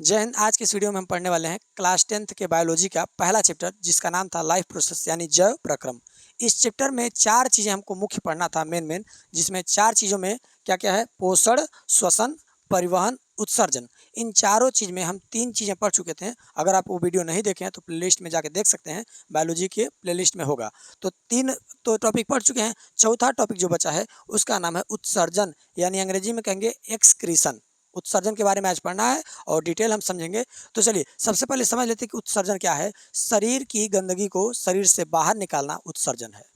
जय हिंद। आज के इस वीडियो में हम पढ़ने वाले हैं क्लास 10th के बायोलॉजी का पहला चैप्टर जिसका नाम था लाइफ प्रोसेस यानी जैव प्रक्रम। इस चैप्टर में चार चीज़ें हमको मुख्य पढ़ना था मेन जिसमें चार चीज़ों में क्या क्या है, पोषण, श्वसन, परिवहन, उत्सर्जन। इन चारों चीज़ में हम तीन चीज़ें पढ़ चुके थे। अगर आप वो वीडियो नहीं देखे हैं तो प्लेलिस्ट में जाके देख सकते हैं, बायोलॉजी के प्लेलिस्ट में होगा। तो तीन तो टॉपिक पढ़ चुके हैं। चौथा टॉपिक जो बचा है उसका नाम है उत्सर्जन यानी अंग्रेजी में कहेंगे एक्सक्रीशन। उत्सर्जन के बारे में आज पढ़ना है और डिटेल हम समझेंगे। तो चलिए सबसे पहले समझ लेते हैं कि उत्सर्जन क्या है। शरीर की गंदगी को शरीर से बाहर निकालना उत्सर्जन है।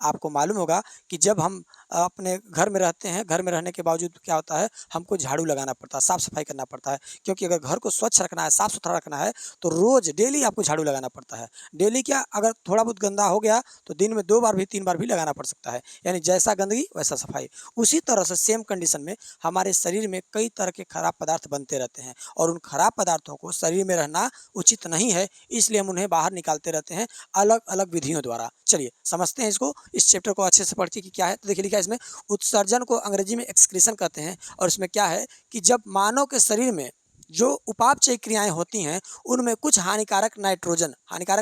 आपको मालूम होगा कि जब हम अपने घर में रहते हैं, घर में रहने के बावजूद क्या होता है, हमको झाड़ू लगाना पड़ता है, साफ़ सफाई करना पड़ता है। क्योंकि अगर घर को स्वच्छ रखना है, साफ़ सुथरा रखना है तो रोज़ डेली आपको झाड़ू लगाना पड़ता है। डेली क्या, अगर थोड़ा बहुत गंदा हो गया तो दिन में 2 बार भी 3 बार भी लगाना पड़ सकता है। यानी जैसा गंदगी वैसा सफाई। उसी तरह से सेम कंडीशन में हमारे शरीर में कई तरह के खराब पदार्थ बनते रहते हैं और उन खराब पदार्थों को शरीर में रहना उचित नहीं है, इसलिए हम उन्हें बाहर निकालते रहते हैं अलग अलग विधियों द्वारा। चलिए समझते हैं इसको, इस चैप्टर को अच्छे से पढ़िए कि क्या है। तो देखिए लिखा है इसमें, उत्सर्जन को अंग्रेजी में एक्सक्रीशन कहते हैं। और इसमें क्या है कि जब मानव के शरीर में जो उपापचय क्रियाएं होती हैं उनमें कुछ हानिकारक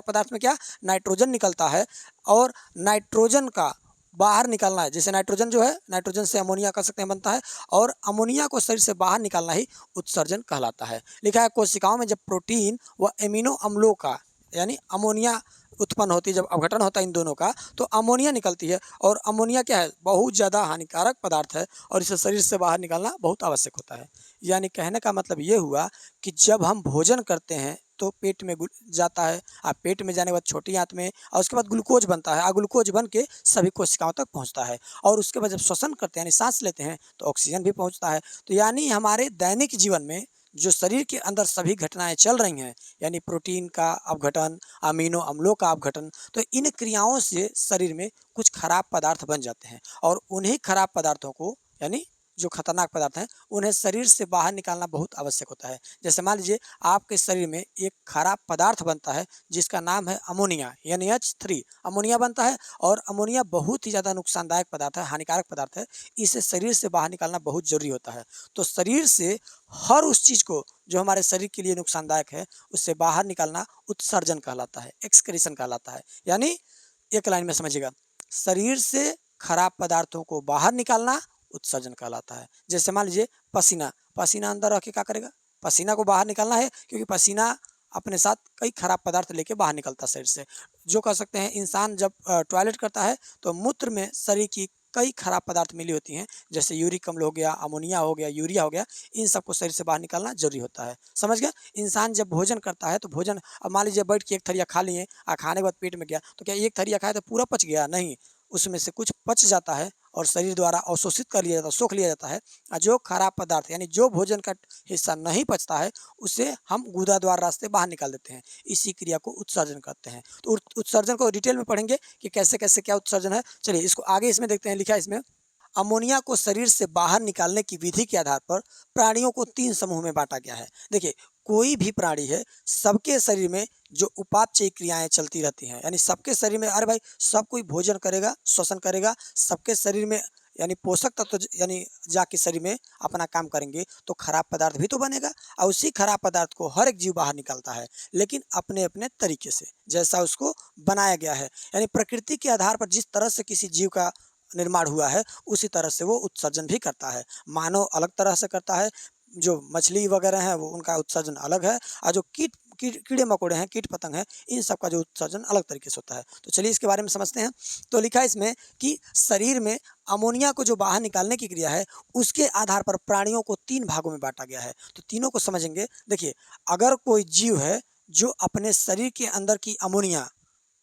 पदार्थ में क्या, नाइट्रोजन निकलता है। और नाइट्रोजन का बाहर निकालना है, जैसे नाइट्रोजन जो है, नाइट्रोजन से अमोनिया कह सकते हैं बनता है, और अमोनिया को शरीर से बाहर निकालना ही उत्सर्जन कहलाता है। लिखा है कोशिकाओं में जब प्रोटीन व एमिनो अम्लों का यानी अमोनिया उत्पन्न होती है, जब अपघटन होता है इन दोनों का तो अमोनिया निकलती है। और अमोनिया क्या है, बहुत ज़्यादा हानिकारक पदार्थ है और इसे शरीर से बाहर निकालना बहुत आवश्यक होता है। यानी कहने का मतलब ये हुआ कि जब हम भोजन करते हैं तो पेट में जाता है, पेट में जाने के बाद छोटी आंत में, और उसके बाद ग्लूकोज बनता है, ग्लूकोज बन के सभी कोशिकाओं तक पहुंचता है। और उसके बाद जब श्वसन करते हैं यानी सांस लेते हैं तो ऑक्सीजन भी पहुंचता है। तो यानी हमारे दैनिक जीवन में जो शरीर के अंदर सभी घटनाएं चल रही हैं, यानी प्रोटीन का अपघटन, अमीनो अम्लों का अपघटन, तो इन क्रियाओं से शरीर में कुछ खराब पदार्थ बन जाते हैं। और उन्हीं खराब पदार्थों को यानी जो खतरनाक पदार्थ हैं उन्हें शरीर से बाहर निकालना बहुत आवश्यक होता है। जैसे मान लीजिए आपके शरीर में एक खराब पदार्थ बनता है जिसका नाम है अमोनिया यानी H3 अमोनिया बनता है। और अमोनिया बहुत ही ज़्यादा नुकसानदायक पदार्थ है, हानिकारक पदार्थ है। इसे शरीर से बाहर निकालना बहुत ज़रूरी होता है। तो शरीर से हर उस चीज़ को जो हमारे शरीर के लिए नुकसानदायक है उससे बाहर निकालना उत्सर्जन कहलाता है, एक्सक्रीशन कहलाता है। यानी एक लाइन में समझिएगा, शरीर से खराब पदार्थों को बाहर निकालना उत्सर्जन कहलाता है। जैसे मान लीजिए पसीना, पसीना अंदर रख के क्या करेगा, पसीना को बाहर निकालना है, क्योंकि पसीना अपने साथ कई खराब पदार्थ लेके बाहर निकलता है शरीर से। जो कह सकते हैं इंसान जब टॉयलेट करता है तो मूत्र में शरीर की कई खराब पदार्थ मिली होती हैं, जैसे यूरिक अम्ल हो गया, अमोनिया हो गया, यूरिया हो गया। इन सबको शरीर से बाहर निकालना जरूरी होता है। समझ गया। इंसान जब भोजन करता है तो भोजन, अब मान लीजिए बैठ के एक थरिया खा लिए, खाने के बाद पेट में गया तो क्या एक थरिया खाया तो पूरा पच गया? नहीं, उसमें से कुछ पच जाता है और शरीर द्वारा अवशोषित कर लिया जाता है, सोख लिया जाता है। और जो खराब पदार्थ यानी जो भोजन का हिस्सा नहीं पचता है उसे हम गुदा द्वार रास्ते बाहर निकाल देते हैं। इसी क्रिया को उत्सर्जन कहते हैं। तो उत्सर्जन को डिटेल में पढ़ेंगे कि कैसे कैसे क्या उत्सर्जन है। चलिए इसको आगे इसमें देखते हैं। लिखा है इसमें, अमोनिया को शरीर से बाहर निकालने की विधि के आधार पर प्राणियों को 3 समूह में बांटा गया है। देखिए कोई भी प्राणी है, सबके शरीर में जो उपापचय क्रियाएं चलती रहती हैं, यानी सबके शरीर में, अरे भाई सब कोई भोजन करेगा, श्वसन करेगा, सबके शरीर में यानी पोषक तत्व यानी जाके शरीर में अपना काम करेंगे तो खराब पदार्थ भी तो बनेगा। और उसी खराब पदार्थ को हर एक जीव बाहर निकालता है, लेकिन अपने अपने तरीके से, जैसा उसको बनाया गया है। यानी प्रकृति के आधार पर जिस तरह से किसी जीव का निर्माण हुआ है उसी तरह से वो उत्सर्जन भी करता है। मानव अलग तरह से करता है, जो मछली वगैरह हैं वो उनका उत्सर्जन अलग है, और जो कीड़े मकोड़े हैं, कीट पतंग हैं, इन सब का जो उत्सर्जन अलग तरीके से होता है। तो चलिए इसके बारे में समझते हैं। तो लिखा है इसमें कि शरीर में अमोनिया को जो बाहर निकालने की क्रिया है उसके आधार पर प्राणियों को 3 भागों में बांटा गया है। तो तीनों को समझेंगे। देखिए अगर कोई जीव है जो अपने शरीर के अंदर की अमोनिया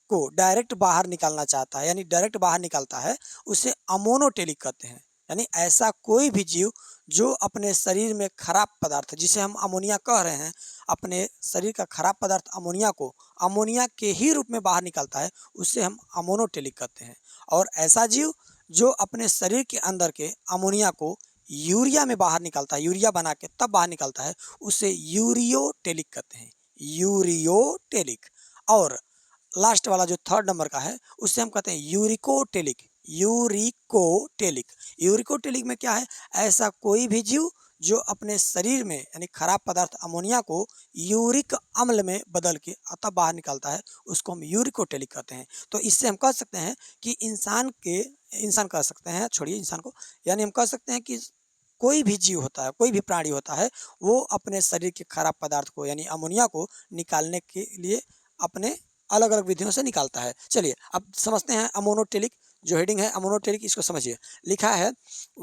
को डायरेक्ट बाहर निकालना चाहता है यानी डायरेक्ट बाहर निकालता है, उसे अमोनोटेलिक कहते हैं। यानी ऐसा कोई भी जीव जो अपने शरीर में खराब पदार्थ, जिसे हम अमोनिया कह रहे हैं, अपने शरीर का खराब पदार्थ अमोनिया को अमोनिया के ही रूप में बाहर निकालता है, उसे हम अमोनोटेलिक कहते हैं। और ऐसा जीव जो अपने शरीर के अंदर के अमोनिया को यूरिया में बाहर निकालता है, यूरिया बना के तब बाहर निकालता है, उसे यूरियोटेलिक कहते हैं, यूरियोटेलिक। और लास्ट वाला जो 3rd नंबर का है उससे हम कहते हैं यूरिकोटेलिक। यूरिकोटेलिक में क्या है, ऐसा कोई भी जीव जो अपने शरीर में यानी खराब पदार्थ अमोनिया को यूरिक अम्ल में बदल के अतः बाहर निकालता है, उसको हम यूरिकोटेलिक कहते हैं। तो इससे हम कह सकते हैं कि इंसान कह सकते हैं, छोड़िए इंसान को, यानी हम कह सकते हैं कि कोई भी जीव होता है, कोई भी प्राणी होता है, वो अपने शरीर के खराब पदार्थ को यानी अमोनिया को निकालने के लिए अपने अलग अलग विधियों से निकालता है। चलिए अब समझते हैं अमोनोटेलिक, जो हेडिंग है अमोनोटेलिक, इसको समझिए। लिखा है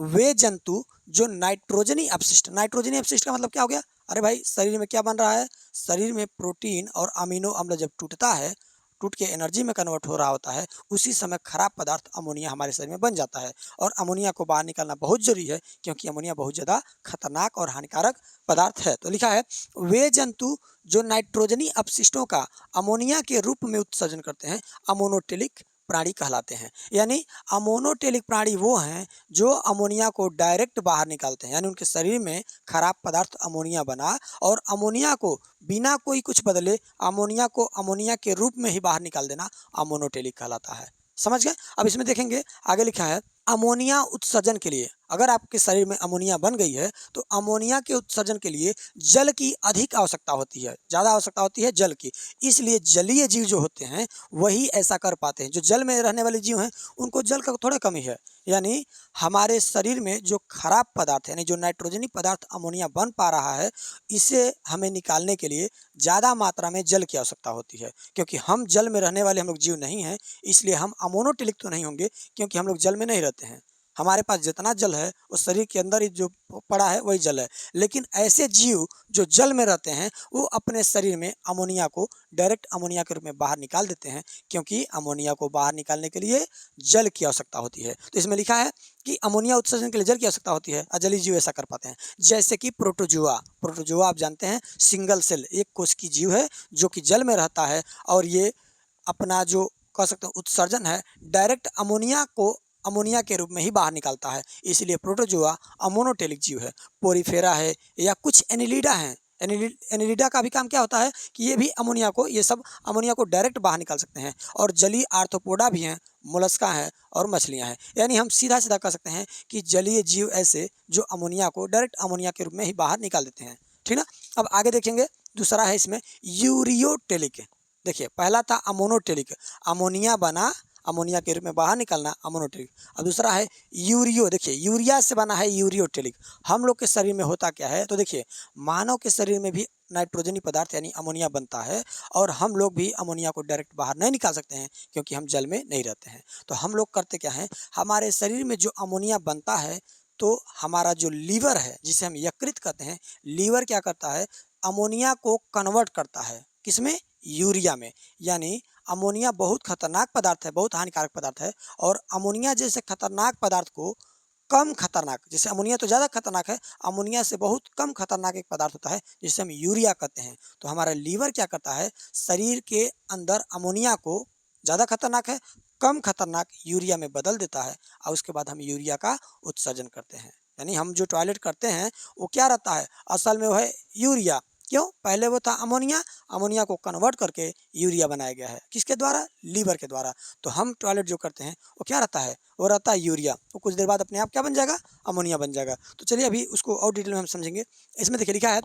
वे जंतु जो नाइट्रोजनी अपशिष्ट, नाइट्रोजनी अपशिष्ट का मतलब क्या हो गया? अरे भाई शरीर में क्या बन रहा है? शरीर में प्रोटीन और अमीनो अम्ल जब टूटता है, टूट के एनर्जी में कन्वर्ट हो रहा होता है, उसी समय खराब पदार्थ अमोनिया हमारे शरीर में बन जाता है। और अमोनिया को बाहर निकालना बहुत जरूरी है, क्योंकि अमोनिया बहुत ज़्यादा खतरनाक और हानिकारक पदार्थ है। तो लिखा है वे जंतु जो नाइट्रोजनी अपशिष्टों का अमोनिया के रूप में उत्सर्जन करते हैं अमोनोटेलिक प्राणी कहलाते हैं। यानी अमोनोटेलिक प्राणी वो हैं जो अमोनिया को डायरेक्ट बाहर निकालते हैं, यानी उनके शरीर में खराब पदार्थ अमोनिया बना और अमोनिया को बिना कोई कुछ बदले अमोनिया को अमोनिया के रूप में ही बाहर निकाल देना अमोनोटेलिक कहलाता है। समझ गए? अब इसमें देखेंगे आगे लिखा है अमोनिया उत्सर्जन के लिए, अगर आपके शरीर में अमोनिया बन गई है तो अमोनिया के उत्सर्जन के लिए जल की अधिक आवश्यकता होती है, ज़्यादा आवश्यकता होती है जल की। इसलिए जलीय जीव जो होते हैं वही ऐसा कर पाते हैं। जो जल में रहने वाले जीव हैं उनको जल का थोड़ा कमी है, यानी हमारे शरीर में जो खराब पदार्थ यानी जो नाइट्रोजनी पदार्थ अमोनिया बन पा रहा है, इसे हमें निकालने के लिए ज़्यादा मात्रा में जल की आवश्यकता होती है। क्योंकि हम जल में रहने वाले हम लोग जीव नहीं हैं, इसलिए हम अमोनोटेलिक तो नहीं होंगे, क्योंकि हम लोग जल में नहीं रहते हैं। हमारे पास जितना जल है वो शरीर के अंदर ही जो पड़ा है वही जल है। लेकिन ऐसे जीव जो जल में रहते हैं वो अपने शरीर में अमोनिया को डायरेक्ट अमोनिया के रूप में बाहर निकाल देते हैं, क्योंकि अमोनिया को बाहर निकालने के लिए जल की आवश्यकता होती है। तो इसमें लिखा है कि अमोनिया उत्सर्जन के लिए जल की आवश्यकता होती है, जलीय जीव ऐसा कर पाते हैं। जैसे कि प्रोटोजुआ, प्रोटोजुआ आप जानते हैं सिंगल सेल एक कोश की जीव है जो कि जल में रहता है, और ये अपना जो कह सकते हैं उत्सर्जन है डायरेक्ट अमोनिया को अमोनिया के रूप में ही बाहर निकालता है, इसलिए प्रोटोजुआ अमोनोटेलिक जीव है। पोरीफेरा है या कुछ एनिलिडा हैं, एनिलिडा का भी काम क्या होता है कि ये भी अमोनिया को, ये सब अमोनिया को डायरेक्ट बाहर निकाल सकते हैं। और जलीय आर्थ्रोपोडा भी हैं, मोलस्का हैं और मछलियां हैं। यानी हम सीधा सीधा कह सकते हैं कि जलीय जीव ऐसे जो अमोनिया को डायरेक्ट अमोनिया के रूप में ही बाहर निकाल देते हैं। ठीक ना? अब आगे देखेंगे, दूसरा है इसमें यूरियोटेलिक। देखिए पहला था अमोनोटेलिक, अमोनिया बना अमोनिया के रूप में बाहर निकालना अमोनोटेलिक। अब दूसरा है यूरियो, देखिए यूरिया से बना है यूरियोटेलिक। हम लोग के शरीर में होता क्या है, तो देखिए मानव के शरीर में भी नाइट्रोजनी पदार्थ यानी अमोनिया बनता है, और हम लोग भी अमोनिया को डायरेक्ट बाहर नहीं निकाल सकते हैं क्योंकि हम जल में नहीं रहते हैं। तो हम लोग करते क्या हैं, हमारे शरीर में जो अमोनिया बनता है तो हमारा जो लीवर है जिसे हम यकृत कहते हैं, लीवर क्या करता है, अमोनिया को कन्वर्ट करता है किसमें, यूरिया में। यानी अमोनिया बहुत खतरनाक पदार्थ है, बहुत हानिकारक पदार्थ है, और अमोनिया जैसे खतरनाक पदार्थ को कम खतरनाक, जैसे अमोनिया तो ज़्यादा खतरनाक है, अमोनिया से बहुत कम खतरनाक एक पदार्थ होता है जिसे हम यूरिया कहते हैं। तो हमारा लीवर क्या करता है, शरीर के अंदर अमोनिया को ज़्यादा खतरनाक है कम खतरनाक यूरिया में बदल देता है, और उसके बाद हम यूरिया का उत्सर्जन करते हैं। यानी हम जो टॉयलेट करते हैं वो क्या रहता है, असल में वो है यूरिया। क्यों? पहले वो था अमोनिया, अमोनिया को कन्वर्ट करके यूरिया बनाया गया है, किसके द्वारा, लीवर के द्वारा। तो हम टॉयलेट जो करते हैं वो क्या रहता है, वो रहता है यूरिया, वो कुछ देर बाद अपने आप क्या बन जाएगा, अमोनिया बन जाएगा। तो चलिए अभी उसको और डिटेल में हम समझेंगे। इसमें देखिए लिखा है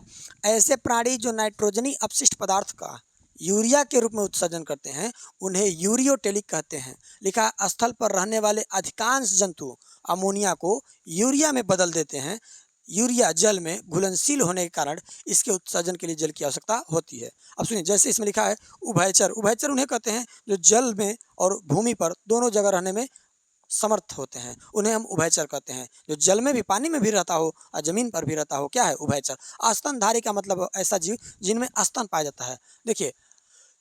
ऐसे प्राणी जो नाइट्रोजनी अपशिष्ट पदार्थ का यूरिया के रूप में उत्सर्जन करते हैं उन्हें यूरियोटेलिक कहते हैं। लिखा है स्थल पर रहने वाले अधिकांश जंतु अमोनिया को यूरिया में बदल देते हैं। यूरिया जल में घुलनशील होने के कारण इसके उत्सर्जन के लिए जल की आवश्यकता होती है। अब सुनिए, जैसे इसमें लिखा है उभयचर, उभयचर उन्हें कहते हैं जो जल में और भूमि पर दोनों जगह रहने में समर्थ होते हैं, उन्हें हम उभयचर कहते हैं। जो जल में भी पानी में भी रहता हो और जमीन पर भी रहता हो, क्या है, उभयचर। स्तनधारी का मतलब ऐसा जीव जिनमें स्तन पाया जाता है। देखिए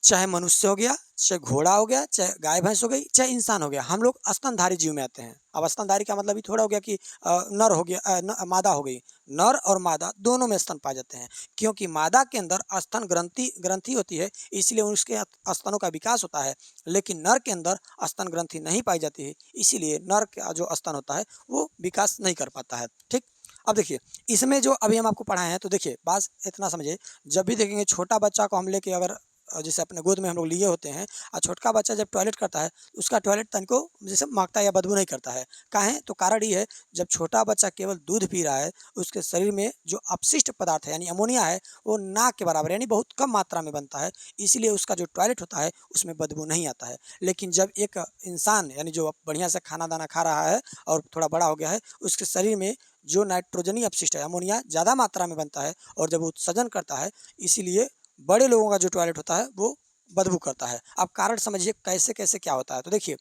चाहे मनुष्य हो गया, चाहे घोड़ा हो गया, चाहे गाय भैंस हो गई, चाहे इंसान हो गया, हम लोग स्तनधारी जीव में आते हैं। अब स्तनधारी का मतलब ही थोड़ा हो गया कि नर हो गया, मादा हो गई। नर और मादा दोनों में स्तन पाए जाते हैं, क्योंकि मादा के अंदर स्तन ग्रंथि होती है, इसलिए उसके स्तनों का विकास होता है। लेकिन नर के अंदर स्तन ग्रंथि नहीं पाई जाती है, इसीलिए नर का जो स्तन होता है वो विकास नहीं कर पाता है। ठीक। अब देखिए इसमें जो अभी हम आपको पढ़ाए हैं, तो देखिए बात इतना समझिए, जब भी देखेंगे छोटा बच्चा को हम लेके अगर जैसे अपने गोद में हम लोग लिए होते हैं, और छोटका बच्चा जब टॉयलेट करता है उसका टॉयलेट तनिको जैसे महकता है या बदबू नहीं करता है। काहे? तो कारण ये है, जब छोटा बच्चा केवल दूध पी रहा है, उसके शरीर में जो अपशिष्ट पदार्थ है यानी अमोनिया है, वो नाक के बराबर यानी बहुत कम मात्रा में बनता है, इसीलिए उसका जो टॉयलेट होता है उसमें बदबू नहीं आता है। लेकिन जब एक इंसान यानी जो बढ़िया से खाना दाना खा रहा है और थोड़ा बड़ा हो गया है, उसके शरीर में जो नाइट्रोजनी अपशिष्ट है, अमोनिया ज़्यादा मात्रा में बनता है, और जब वो उत्सर्जन करता है, इसीलिए बड़े लोगों का जो टॉयलेट होता है वो बदबू करता है। अब कारण समझिए कैसे कैसे क्या होता है। तो देखिए,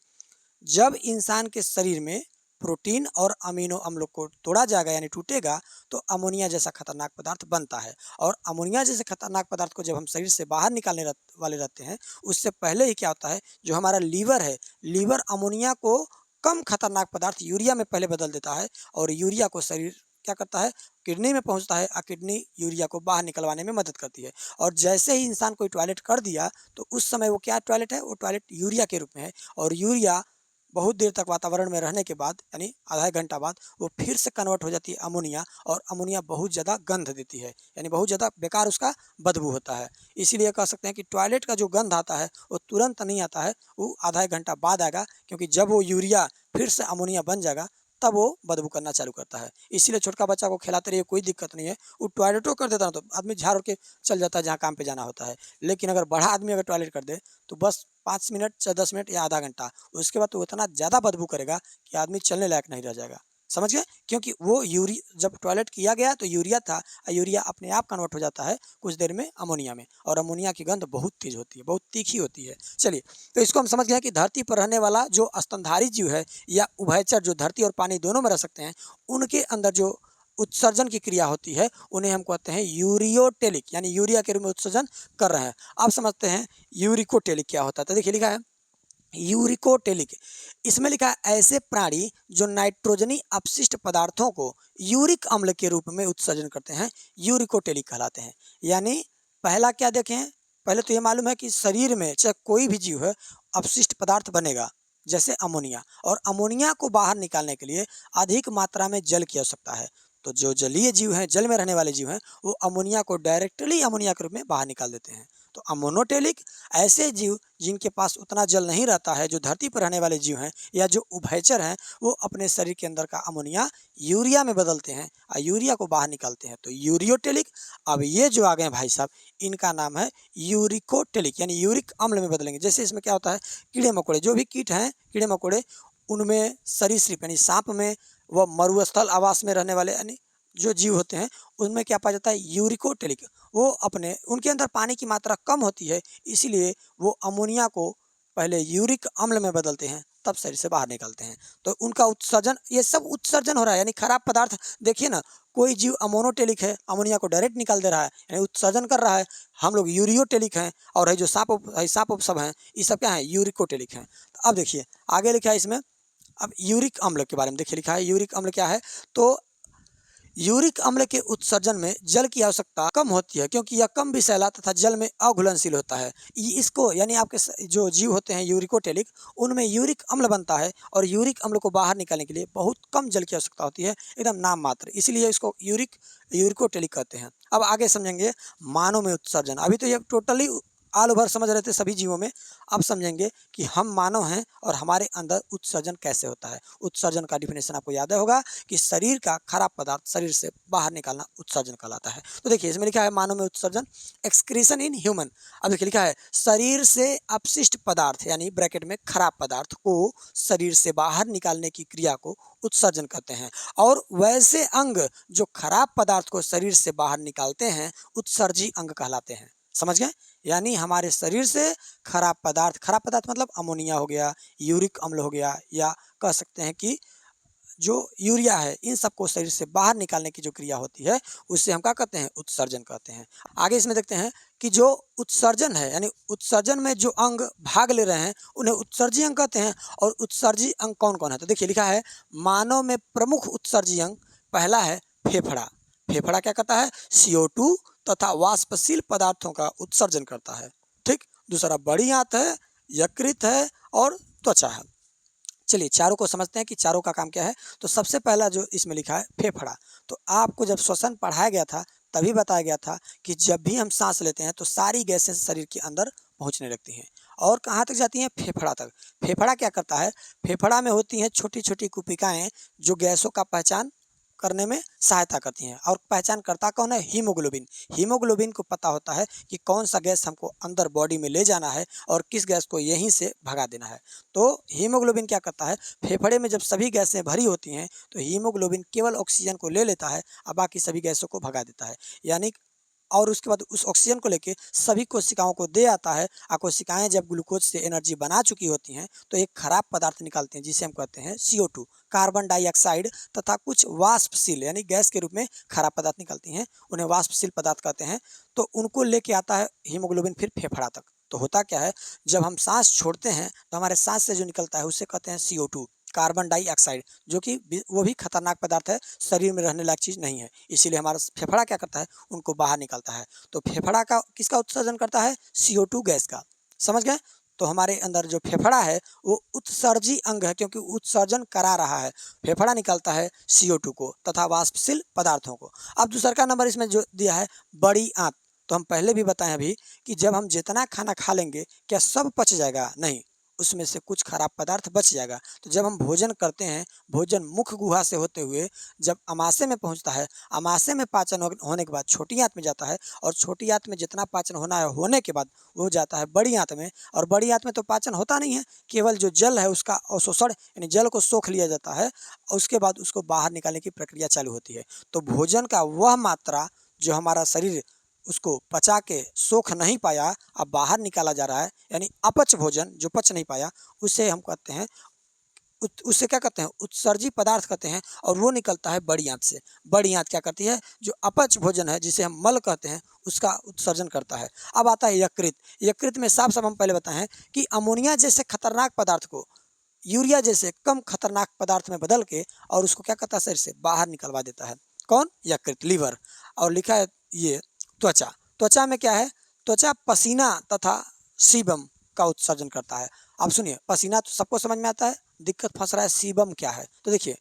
जब इंसान के शरीर में प्रोटीन और अमीनो अम्लों को तोड़ा जाएगा यानी टूटेगा, तो अमोनिया जैसा खतरनाक पदार्थ बनता है। और अमोनिया जैसे खतरनाक पदार्थ को जब हम शरीर से बाहर निकालने वाले रहते हैं, उससे पहले ही क्या होता है, जो हमारा लीवर है, लीवर अमोनिया को कम खतरनाक पदार्थ यूरिया में पहले बदल देता है, और यूरिया को शरीर क्या करता है, किडनी में पहुंचता है, और किडनी यूरिया को बाहर निकलवाने में मदद करती है। और जैसे ही इंसान कोई टॉयलेट कर दिया, तो उस समय वो क्या टॉयलेट है, वो टॉयलेट यूरिया के रूप में है। और यूरिया बहुत देर तक वातावरण में रहने के बाद यानी आधा एक घंटा बाद वो फिर से कन्वर्ट हो जाती है अमोनिया, और अमोनिया बहुत ज़्यादा गंध देती है, यानी बहुत ज़्यादा बेकार उसका बदबू होता है। इसीलिए कह सकते हैं कि टॉयलेट का जो गंध आता है वो तुरंत नहीं आता है, वो आधा एक घंटा बाद आएगा, क्योंकि जब वो यूरिया फिर से अमोनिया बन जाएगा तब वो बदबू करना चालू करता है। इसीलिए छोटका बच्चा को खिलाते रहिए, कोई दिक्कत नहीं है। वो टॉयलेटो कर देता ना तो आदमी झाड़ के चल जाता है जहाँ काम पे जाना होता है। लेकिन अगर बड़ा आदमी अगर टॉयलेट कर दे, तो बस 5 मिनट या 10 मिनट या आधा घंटा, उसके बाद तो इतना ज़्यादा बदबू करेगा कि आदमी चलने लायक नहीं रह जाएगा। समझ गए? क्योंकि वो जब टॉयलेट किया गया तो यूरिया था, और यूरिया अपने आप कन्वर्ट हो जाता है कुछ देर में अमोनिया में, और अमोनिया की गंध बहुत तेज होती है, बहुत तीखी होती है। चलिए, तो इसको हम समझ गए कि धरती पर रहने वाला जो स्तनधारी जीव है या उभयचर, जो धरती और पानी दोनों में रह सकते हैं, उनके अंदर जो उत्सर्जन की क्रिया होती है उन्हें हम कहते हैं यूरियोटेलिक, यानी यूरिया के रूप में उत्सर्जन कर रहे हैं। अब समझते हैं यूरिकोटेलिक क्या होता है। तो देखिए लिखा है यूरिकोटेलिक, इसमें लिखा है ऐसे प्राणी जो नाइट्रोजनी अपशिष्ट पदार्थों को यूरिक अम्ल के रूप में उत्सर्जन करते हैं, यूरिकोटेलिक कहलाते हैं। यानी पहला क्या देखें, पहले तो ये मालूम है कि शरीर में चाहे कोई भी जीव है, अपशिष्ट पदार्थ बनेगा जैसे अमोनिया, और अमोनिया को बाहर निकालने के लिए अधिक मात्रा में जल की आवश्यकता है। तो जो जलीय जीव हैं, जल में रहने वाले जीव हैं, वो अमोनिया को डायरेक्टली अमोनिया के रूप में बाहर निकाल देते हैं। तो अमोनोटेलिक ऐसे जीव जिनके पास उतना जल नहीं रहता है, जो धरती पर रहने वाले जीव हैं या जो उभयचर हैं, वो अपने शरीर के अंदर का अमोनिया यूरिया में बदलते हैं और यूरिया को बाहर निकालते हैं, तो यूरियोटेलिक। अब ये जो आ गए हैं भाई साहब, इनका नाम है यूरिकोटेलिक, यानी यूरिक अम्ल में बदलेंगे। जैसे इसमें क्या होता है, कीड़े मकोड़े, जो भी कीट हैं, कीड़े मकोड़े, उनमें सरीसृप यानी सांप में, व मरुस्थल आवास में रहने वाले यानी जो जीव होते हैं, उनमें क्या पाया जाता है, यूरिकोटेलिक। वो अपने उनके अंदर पानी की मात्रा कम होती है, इसीलिए वो अमोनिया को पहले यूरिक अम्ल में बदलते हैं, तब शरीर से बाहर निकालते हैं। तो उनका उत्सर्जन, ये सब उत्सर्जन हो रहा है, यानी खराब पदार्थ। देखिए ना, कोई जीव अमोनोटेलिक है, अमोनिया को डायरेक्ट निकाल दे रहा है, यानी उत्सर्जन कर रहा है। हम लोग यूरियोटेलिक हैं, और है जो सांप सब हैं, ये सब क्या है, यूरिकोटेलिक हैं। तो अब देखिए आगे लिखा है इसमें, अब यूरिक अम्ल के बारे में देखिए, लिखा है यूरिक अम्ल क्या है। तो यूरिक अम्ल के उत्सर्जन में जल की आवश्यकता कम होती है, क्योंकि यह कम विषैला तथा जल में अघुलनशील होता है। इसको यानी आपके जो जीव होते हैं यूरिकोटेलिक, उनमें यूरिक अम्ल बनता है, और यूरिक अम्ल को बाहर निकालने के लिए बहुत कम जल की आवश्यकता होती है, एकदम नाम मात्र, इसलिए इसको यूरिकोटेलिक कहते हैं। अब आगे समझेंगे मानव में उत्सर्जन। अभी तो ये टोटली आल ओवर समझ रहे थे सभी जीवों में, अब समझेंगे कि हम मानव हैं और हमारे अंदर उत्सर्जन कैसे होता है। उत्सर्जन का डिफिनेशन आपको याद होगा कि शरीर का खराब पदार्थ शरीर से बाहर निकालना उत्सर्जन कहलाता है। तो देखिए इसमें लिखा है मानव में उत्सर्जन, एक्सक्रीशन इन ह्यूमन। अब देखिए लिखा है शरीर से अपशिष्ट पदार्थ यानी ब्रैकेट में खराब पदार्थ को शरीर से बाहर निकालने की क्रिया को उत्सर्जन कहते हैं, और वैसे अंग जो खराब पदार्थ को शरीर से बाहर निकालते हैं उत्सर्जी अंग कहलाते हैं। समझ गए? यानी हमारे शरीर से खराब पदार्थ मतलब अमोनिया हो गया, यूरिक अम्ल हो गया, या कह सकते हैं कि जो यूरिया है, इन सबको शरीर से बाहर निकालने की जो क्रिया होती है उससे हम क्या कहते हैं, उत्सर्जन कहते हैं। आगे इसमें देखते हैं कि जो उत्सर्जन है, यानी उत्सर्जन में जो अंग भाग ले रहे हैं उन्हें उत्सर्जी अंग कहते हैं। और उत्सर्जी अंग कौन कौन है, तो देखिए लिखा है मानव में प्रमुख उत्सर्जी अंग, पहला है फेफड़ा। फेफड़ा क्या करता है, CO2 तथा वाष्पशील पदार्थों का उत्सर्जन करता है। ठीक, दूसरा बड़ी आंत है, यकृत है, और त्वचा है। चलिए चारों को समझते हैं कि चारों का काम क्या है। तो सबसे पहला जो इसमें लिखा है फेफड़ा, तो आपको जब श्वसन पढ़ाया गया था तभी बताया गया था कि जब भी हम सांस लेते हैं तो सारी गैसें शरीर के अंदर पहुंचने लगती हैं और कहाँ तक जाती हैं, फेफड़ा तक। फेफड़ा क्या करता है, फेफड़ा में होती हैं छोटी छोटी कुपिकाएँ जो गैसों का पहचान करने में सहायता करती हैं। और पहचान करता कौन है, हीमोग्लोबिन। हीमोग्लोबिन को पता होता है कि कौन सा गैस हमको अंदर बॉडी में ले जाना है और किस गैस को यहीं से भगा देना है। तो हीमोग्लोबिन क्या करता है, फेफड़े में जब सभी गैसें भरी होती हैं तो हीमोग्लोबिन केवल ऑक्सीजन को ले लेता है और बाकी सभी गैसों को भगा देता है। यानी और उसके बाद उस ऑक्सीजन को लेके सभी कोशिकाओं को दे आता है और कोशिकाएं जब ग्लूकोज से एनर्जी बना चुकी होती हैं तो एक खराब पदार्थ निकालते हैं जिसे हम कहते हैं CO2, कार्बन डाइऑक्साइड, तथा कुछ वाष्पशील यानी गैस के रूप में खराब पदार्थ निकलती हैं, उन्हें वाष्पशील पदार्थ कहते हैं। तो उनको लेके आता है हीमोग्लोबिन फिर फेफड़ा तक। तो होता क्या है, जब हम सांस छोड़ते हैं तो हमारे सांस से जो निकलता है उसे कहते हैं CO2, कार्बन डाइऑक्साइड, जो कि वो भी खतरनाक पदार्थ है, शरीर में रहने लायक चीज़ नहीं है। इसीलिए हमारा फेफड़ा क्या करता है, उनको बाहर निकालता है। तो फेफड़ा का किसका उत्सर्जन करता है, CO2 गैस का। समझ गए। तो हमारे अंदर जो फेफड़ा है वो उत्सर्जी अंग है क्योंकि उत्सर्जन करा रहा है। फेफड़ा निकालता है CO2 को तथा वाष्पशील पदार्थों को। अब दूसरा का नंबर इसमें जो दिया है, बड़ी आंत। तो हम पहले भी बताएं अभी कि जब हम जितना खाना खा लेंगे क्या सब पच जाएगा, नहीं, उसमें से कुछ खराब पदार्थ बच जाएगा। तो जब हम भोजन करते हैं, भोजन मुख गुहा से होते हुए जब अमाशय में पहुंचता है, अमाशय में पाचन होने के बाद छोटी आंत में जाता है और छोटी आंत में जितना पाचन होना है होने के बाद वो जाता है बड़ी आंत में। और बड़ी आंत में तो पाचन होता नहीं है, केवल जो जल है उसका अवशोषण यानी जल को सोख लिया जाता है और उसके बाद उसको बाहर निकालने की प्रक्रिया चालू होती है। तो भोजन का वह मात्रा जो हमारा शरीर उसको पचा के सोख नहीं पाया, अब बाहर निकाला जा रहा है, यानी अपच भोजन जो पच नहीं पाया, उसे हम कहते हैं उससे क्या कहते हैं, उत्सर्जी पदार्थ कहते हैं। और वो निकलता है बड़ी आंत से। बड़ी आंत क्या करती है, जो अपच भोजन है जिसे हम मल कहते हैं उसका उत्सर्जन करता है। अब आता है यकृत। यकृत में साफ साफ हम पहले बताएं कि अमोनिया जैसे खतरनाक पदार्थ को यूरिया जैसे कम खतरनाक पदार्थ में बदल के और उसको क्या करता है, शरीर से बाहर निकलवा देता है। कौन, यकृत, लीवर। और लिखा है ये त्वचा। त्वचा में क्या है, त्वचा पसीना तथा सीबम का उत्सर्जन करता है। आप सुनिए, पसीना तो सबको समझ में आता है, दिक्कत फंस रहा है सीबम क्या है। तो देखिए,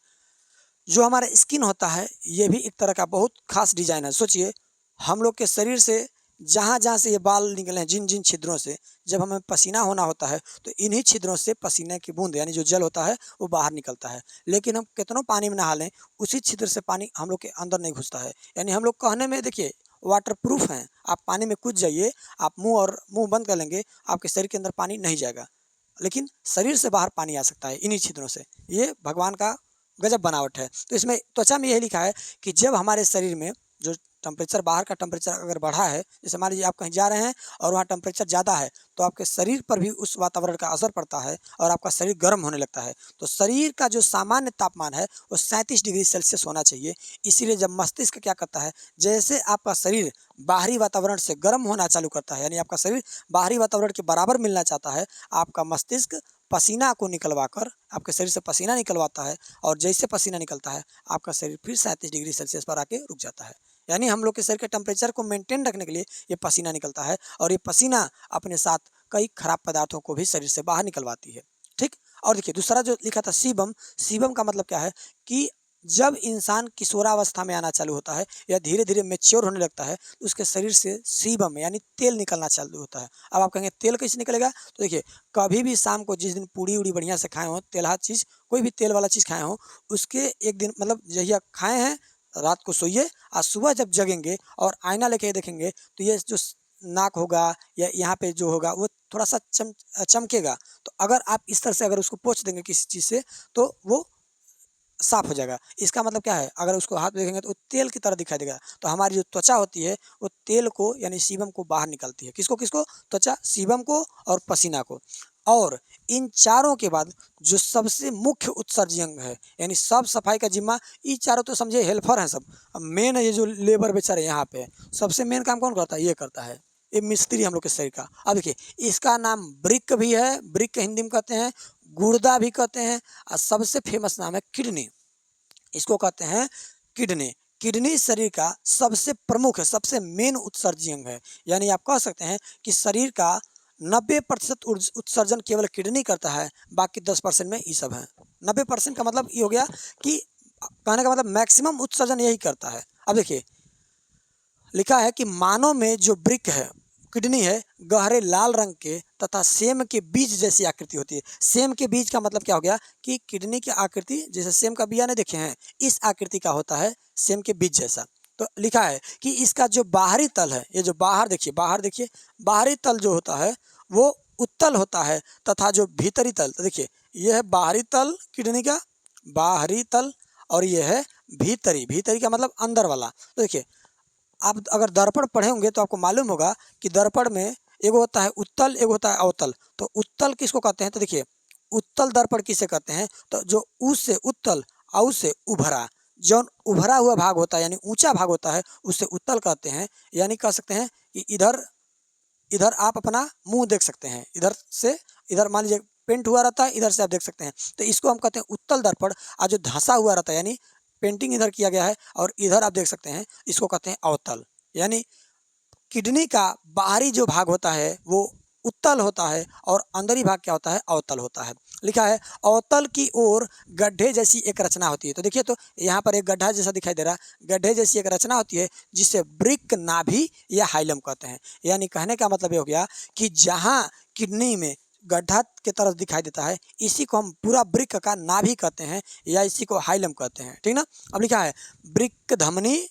जो हमारा स्किन होता है ये भी एक तरह का बहुत खास डिजाइन है। सोचिए, हम लोग के शरीर से जहाँ जहाँ से ये बाल निकले हैं, जिन जिन छिद्रों से जब हमें पसीना होना होता है तो इन्हीं छिद्रों से पसीने की बूंद यानी जो जल होता है वो बाहर निकलता है। लेकिन हम कितनों पानी में नहा लें, उसी छिद्र से पानी हम लोग के अंदर नहीं घुसता है। यानी हम लोग कहने में देखिए वाटर प्रूफ हैं। आप पानी में कूद जाइए, आप मुंह बंद कर लेंगे, आपके शरीर के अंदर पानी नहीं जाएगा, लेकिन शरीर से बाहर पानी आ सकता है इन्हीं छिद्रों से। ये भगवान का गजब बनावट है। तो इसमें त्वचा में यही लिखा है कि जब हमारे शरीर में जो टेम्परेचर, बाहर का टेम्परेचर अगर बढ़ा है, जैसे मान लीजिए आप कहीं जा रहे हैं और वहाँ टेम्परेचर ज़्यादा है, तो आपके शरीर पर भी उस वातावरण का असर पड़ता है और आपका शरीर गर्म होने लगता है। तो शरीर का जो सामान्य तापमान है वो 37 डिग्री सेल्सियस होना चाहिए। इसीलिए जब मस्तिष्क क्या करता है, जैसे आपका शरीर बाहरी वातावरण से गर्म होना चालू करता है, यानी आपका शरीर बाहरी वातावरण के बराबर मिलना चाहता है, आपका मस्तिष्क पसीना को निकलवा कर आपके शरीर से पसीना निकलवाता है। और जैसे पसीना निकलता है आपका शरीर फिर 37 डिग्री सेल्सियस पर आके रुक जाता है। यानी हम लोग के शरीर के टेम्परेचर को मेंटेन रखने के लिए ये पसीना निकलता है और ये पसीना अपने साथ कई खराब पदार्थों को भी शरीर से बाहर निकलवाती है। ठीक। और देखिए दूसरा जो लिखा था सीबम। सीबम का मतलब क्या है कि जब इंसान किशोरावस्था में आना चालू होता है या धीरे धीरे मेच्योर होने लगता है तो उसके शरीर से सीबम यानी तेल निकलना चालू होता है। अब आप कहेंगे तेल कैसे निकलेगा, तो देखिए, कभी भी शाम को जिस दिन पूड़ी उड़ी बढ़िया से खाए हों, तेलहा चीज़, कोई भी तेल वाला चीज़ खाए हों, उसके एक दिन मतलब जहिया खाए हैं, रात को सोइए और सुबह जब जगेंगे और आईना लेके देखेंगे तो ये जो नाक होगा या यहाँ पे जो होगा वो थोड़ा सा चमकेगा। तो अगर आप इस तरह से अगर उसको पोंछ देंगे किसी चीज़ से तो वो साफ हो जाएगा। इसका मतलब क्या है, अगर उसको हाथ में देखेंगे तो वो तेल की तरह दिखाई देगा। तो हमारी जो त्वचा होती है वो तेल को यानी सीबम को बाहर निकालती है। किसको किसको, त्वचा, सीबम को और पसीना को। और इन चारों के बाद जो सबसे मुख्य उत्सर्जी अंग है यानी साफ सफाई का जिम्मा, ये चारों तो समझे हेल्पर हैं सब। अब मेन ये जो लेबर बेचारे यहाँ पे सबसे मेन काम कौन करता है, ये करता है, ये मिस्त्री हम लोग के शरीर का। अब देखिए, इसका नाम ब्रिक भी है, ब्रिक हिंदी में कहते हैं, गुर्दा भी कहते हैं, और सबसे फेमस नाम है किडनी। इसको कहते हैं किडनी। किडनी शरीर का सबसे प्रमुख है, सबसे मेन उत्सर्जी अंग है। यानी आप कह सकते हैं कि शरीर का 90% उत्सर्जन केवल किडनी करता है, बाकी 10% में ये सब है। 90% का मतलब ये हो गया कि कहने का मतलब मैक्सिमम उत्सर्जन यही करता है। अब देखिए, लिखा है कि मानव में जो वृक्क है, किडनी है, गहरे लाल रंग के तथा सेम के बीज जैसी आकृति होती है। सेम के बीज का मतलब क्या हो गया कि किडनी की आकृति जैसे सेम का बिया नहीं देखे हैं, इस आकृति का होता है सेम के बीज जैसा। तो लिखा है कि इसका जो बाहरी तल है, ये जो बाहर देखिए बाहरी तल जो होता है वो उत्तल होता है तथा जो भीतरी तल, तो देखिए ये है बाहरी तल किडनी का, बाहरी तल, और ये है भीतरी का मतलब अंदर वाला। तो देखिए आप अगर दर्पण पढ़े होंगे तो आपको मालूम होगा कि दर्पण में एगो होता है उत्तल, एगो होता है अवतल। तो उत्तल किसको कहते हैं, तो देखिए उत्तल दर्पण किसे कहते हैं, तो जो उ से उत्तल, औ से उभरा, जो उभरा हुआ भाग होता है यानी ऊंचा भाग होता है उससे उत्तल कहते हैं। यानी कह सकते हैं कि इधर इधर आप अपना मुंह देख सकते हैं, इधर से इधर मान लीजिए पेंट हुआ रहता है, इधर से आप देख सकते हैं, तो इसको हम कहते हैं उत्तल दर्पण। और जो धंसा हुआ रहता है यानी पेंटिंग इधर किया गया है और इधर आप देख सकते हैं, इसको कहते हैं अवतल। यानी किडनी का बाहरी जो भाग होता है वो उत्तल होता है और अंदरी भाग क्या होता है, अवतल होता है। लिखा है अवतल की ओर गड्ढे जैसी एक रचना होती है। तो देखिए, तो यहाँ पर एक गड्ढा जैसा दिखाई दे रहा है, गड्ढे जैसी एक रचना होती है जिसे वृक्क नाभि या हाइलम कहते हैं। यानी कहने का मतलब ये हो गया कि जहाँ किडनी में गड्ढा के तरफ दिखाई देता है, इसी को हम पूरा वृक्क का नाभि कहते हैं या इसी को हाइलम कहते हैं, ठीक ना। अब लिखा है वृक्क धमनी,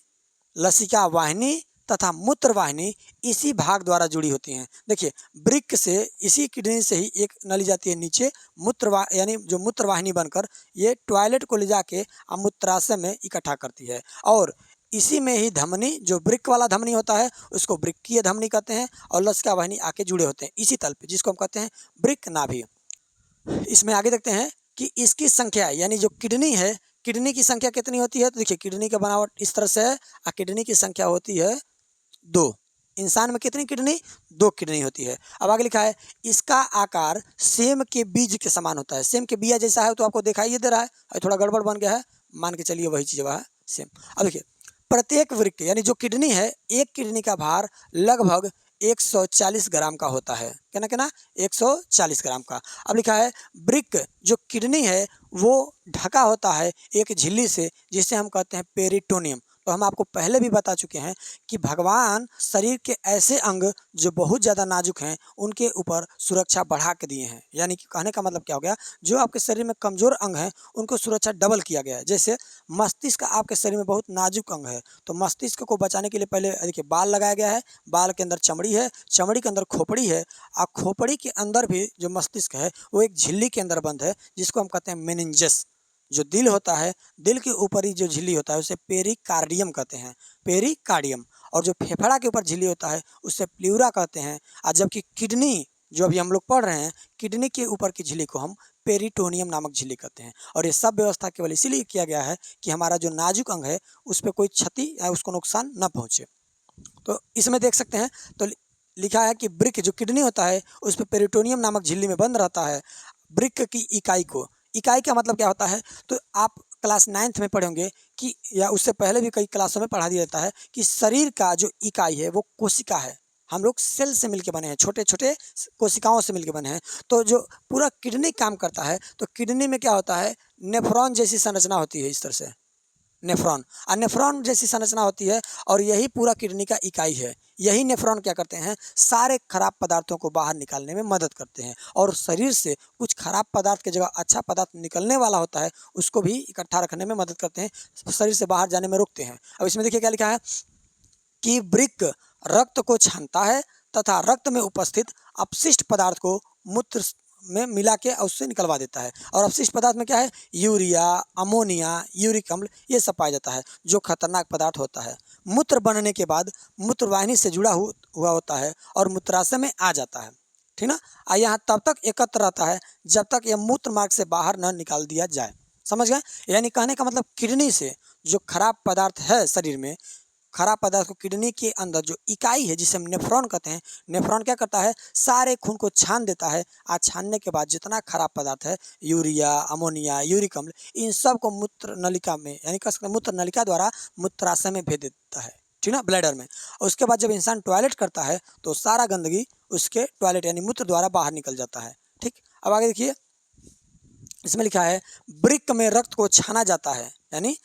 लसिका वाहिनी तथा मूत्र वाहिनी इसी भाग द्वारा जुड़ी होती हैं। देखिए वृक्क से, इसी किडनी से ही एक नली जाती है नीचे, यानी जो मूत्र वाहिनी बनकर ये टॉयलेट को ले जाके मूत्राशय में इकट्ठा करती है। और इसी में ही धमनी, जो वृक्क वाला धमनी होता है उसको वृक्कीय धमनी कहते हैं, और लसिका वाहिनी आके जुड़े होते हैं इसी तल पे, जिसको हम कहते हैं वृक्क नाभि। इसमें आगे देखते हैं कि इसकी संख्या यानी जो किडनी है, किडनी की संख्या कितनी होती है, तो देखिए किडनी का बनावट इस तरह से है और किडनी की संख्या होती है 2। इंसान में कितनी किडनी, 2 किडनी होती है। अब आगे लिखा है इसका आकार सेम के बीज के समान होता है। सेम के बिया जैसा है तो आपको दिखाई दे रहा है, थोड़ा गड़बड़ बन गया है, मान के चलिए वही चीज़ है सेम। अब देखिए प्रत्येक वृक्क यानी जो किडनी है, एक किडनी का भार लगभग 140 ग्राम का होता है। कहना कहना 140 ग्राम का। अब लिखा है वृक्क जो किडनी है वो ढका होता है एक झिल्ली से जिसे हम कहते हैं पेरिटोनियम। तो हम आपको पहले भी बता चुके हैं कि भगवान शरीर के ऐसे अंग जो बहुत ज़्यादा नाजुक हैं उनके ऊपर सुरक्षा बढ़ा के दिए हैं। यानी कि कहने का मतलब क्या हो गया, जो आपके शरीर में कमज़ोर अंग हैं उनको सुरक्षा डबल किया गया है। जैसे मस्तिष्क आपके शरीर में बहुत नाजुक अंग है, तो मस्तिष्क को बचाने के लिए पहले देखिए बाल लगाया गया है, बाल के अंदर चमड़ी है, चमड़ी के अंदर खोपड़ी है, और खोपड़ी के अंदर भी जो मस्तिष्क है वो एक झिल्ली के अंदर बंद है जिसको हम कहते हैं मेनिंजस। जो दिल होता है, दिल के ऊपर ही जो झिल्ली होता है उसे पेरिकार्डियम कहते हैं, पेरिकार्डियम। और जो फेफड़ा के ऊपर झिल्ली होता है उसे प्लूरा कहते हैं। और जबकि किडनी जो अभी हम लोग पढ़ रहे हैं, किडनी के ऊपर की झिल्ली को हम पेरिटोनियम नामक झिल्ली कहते हैं। और ये सब व्यवस्था केवल इसीलिए किया गया है कि हमारा जो नाजुक अंग है उस पर कोई क्षति या उसको नुकसान न पहुँचे। तो इसमें देख सकते हैं, तो लिखा है कि वृक्क जो किडनी होता है उस पर पेरिटोनियम नामक झिल्ली में बंद रहता है। वृक्क की इकाई को, इकाई का मतलब क्या होता है, तो आप क्लास 9th में पढ़े होंगे कि, या उससे पहले भी कई क्लासों में पढ़ा दिया जाता है कि शरीर का जो इकाई है वो कोशिका है। हम लोग सेल से मिलके बने हैं, छोटे छोटे कोशिकाओं से मिलके बने हैं। तो जो पूरा किडनी काम करता है, तो किडनी में क्या होता है, नेफ्रॉन जैसी संरचना होती है, इस तरह से नेफ्रॉन, और नेफ्रॉन जैसी संरचना होती है, और यही पूरा किडनी का इकाई है। यही नेफ्रॉन क्या करते हैं, सारे खराब पदार्थों को बाहर निकालने में मदद करते हैं, और शरीर से कुछ खराब पदार्थ की जगह अच्छा पदार्थ निकलने वाला होता है उसको भी इकट्ठा रखने में मदद करते हैं, शरीर से बाहर जाने में रोकते हैं। अब इसमें देखिए क्या लिखा है कि वृक्क रक्त को छानता है तथा रक्त में उपस्थित अपशिष्ट पदार्थ को मूत्र में मिला के उससे निकलवा देता है। और अपशिष्ट पदार्थ में क्या है, यूरिया, अमोनिया, यूरिक अम्ल, ये सब पाया जाता है जो खतरनाक पदार्थ होता है। मूत्र बनने के बाद मूत्रवाहिनी से जुड़ा हुआ होता है और मूत्राशय में आ जाता है, ठीक ना। और यहाँ तब तक एकत्र रहता है जब तक यह मूत्र मार्ग से बाहर न निकाल दिया जाए। समझ गए। यानी कहने का मतलब किडनी से जो खराब पदार्थ है शरीर में, खराब पदार्थ को किडनी के अंदर जो इकाई है जिसे हम नेफ्रॉन कहते हैं, नेफ्रॉन क्या करता है, सारे खून को छान देता है। आज छानने के बाद जितना खराब पदार्थ है, यूरिया, अमोनिया, यूरिक अम्ल, इन सब को मूत्र नलिका में, यानी कह सकते हैं मूत्र नलिका द्वारा मूत्राशय में भेज देता है, ठीक ना, ब्लैडर में। और उसके बाद जब इंसान टॉयलेट करता है तो सारा गंदगी उसके टॉयलेट यानी मूत्र द्वारा बाहर निकल जाता है, ठीक। अब आगे देखिए, इसमें लिखा है वृक्क में रक्त को छाना जाता है, यानी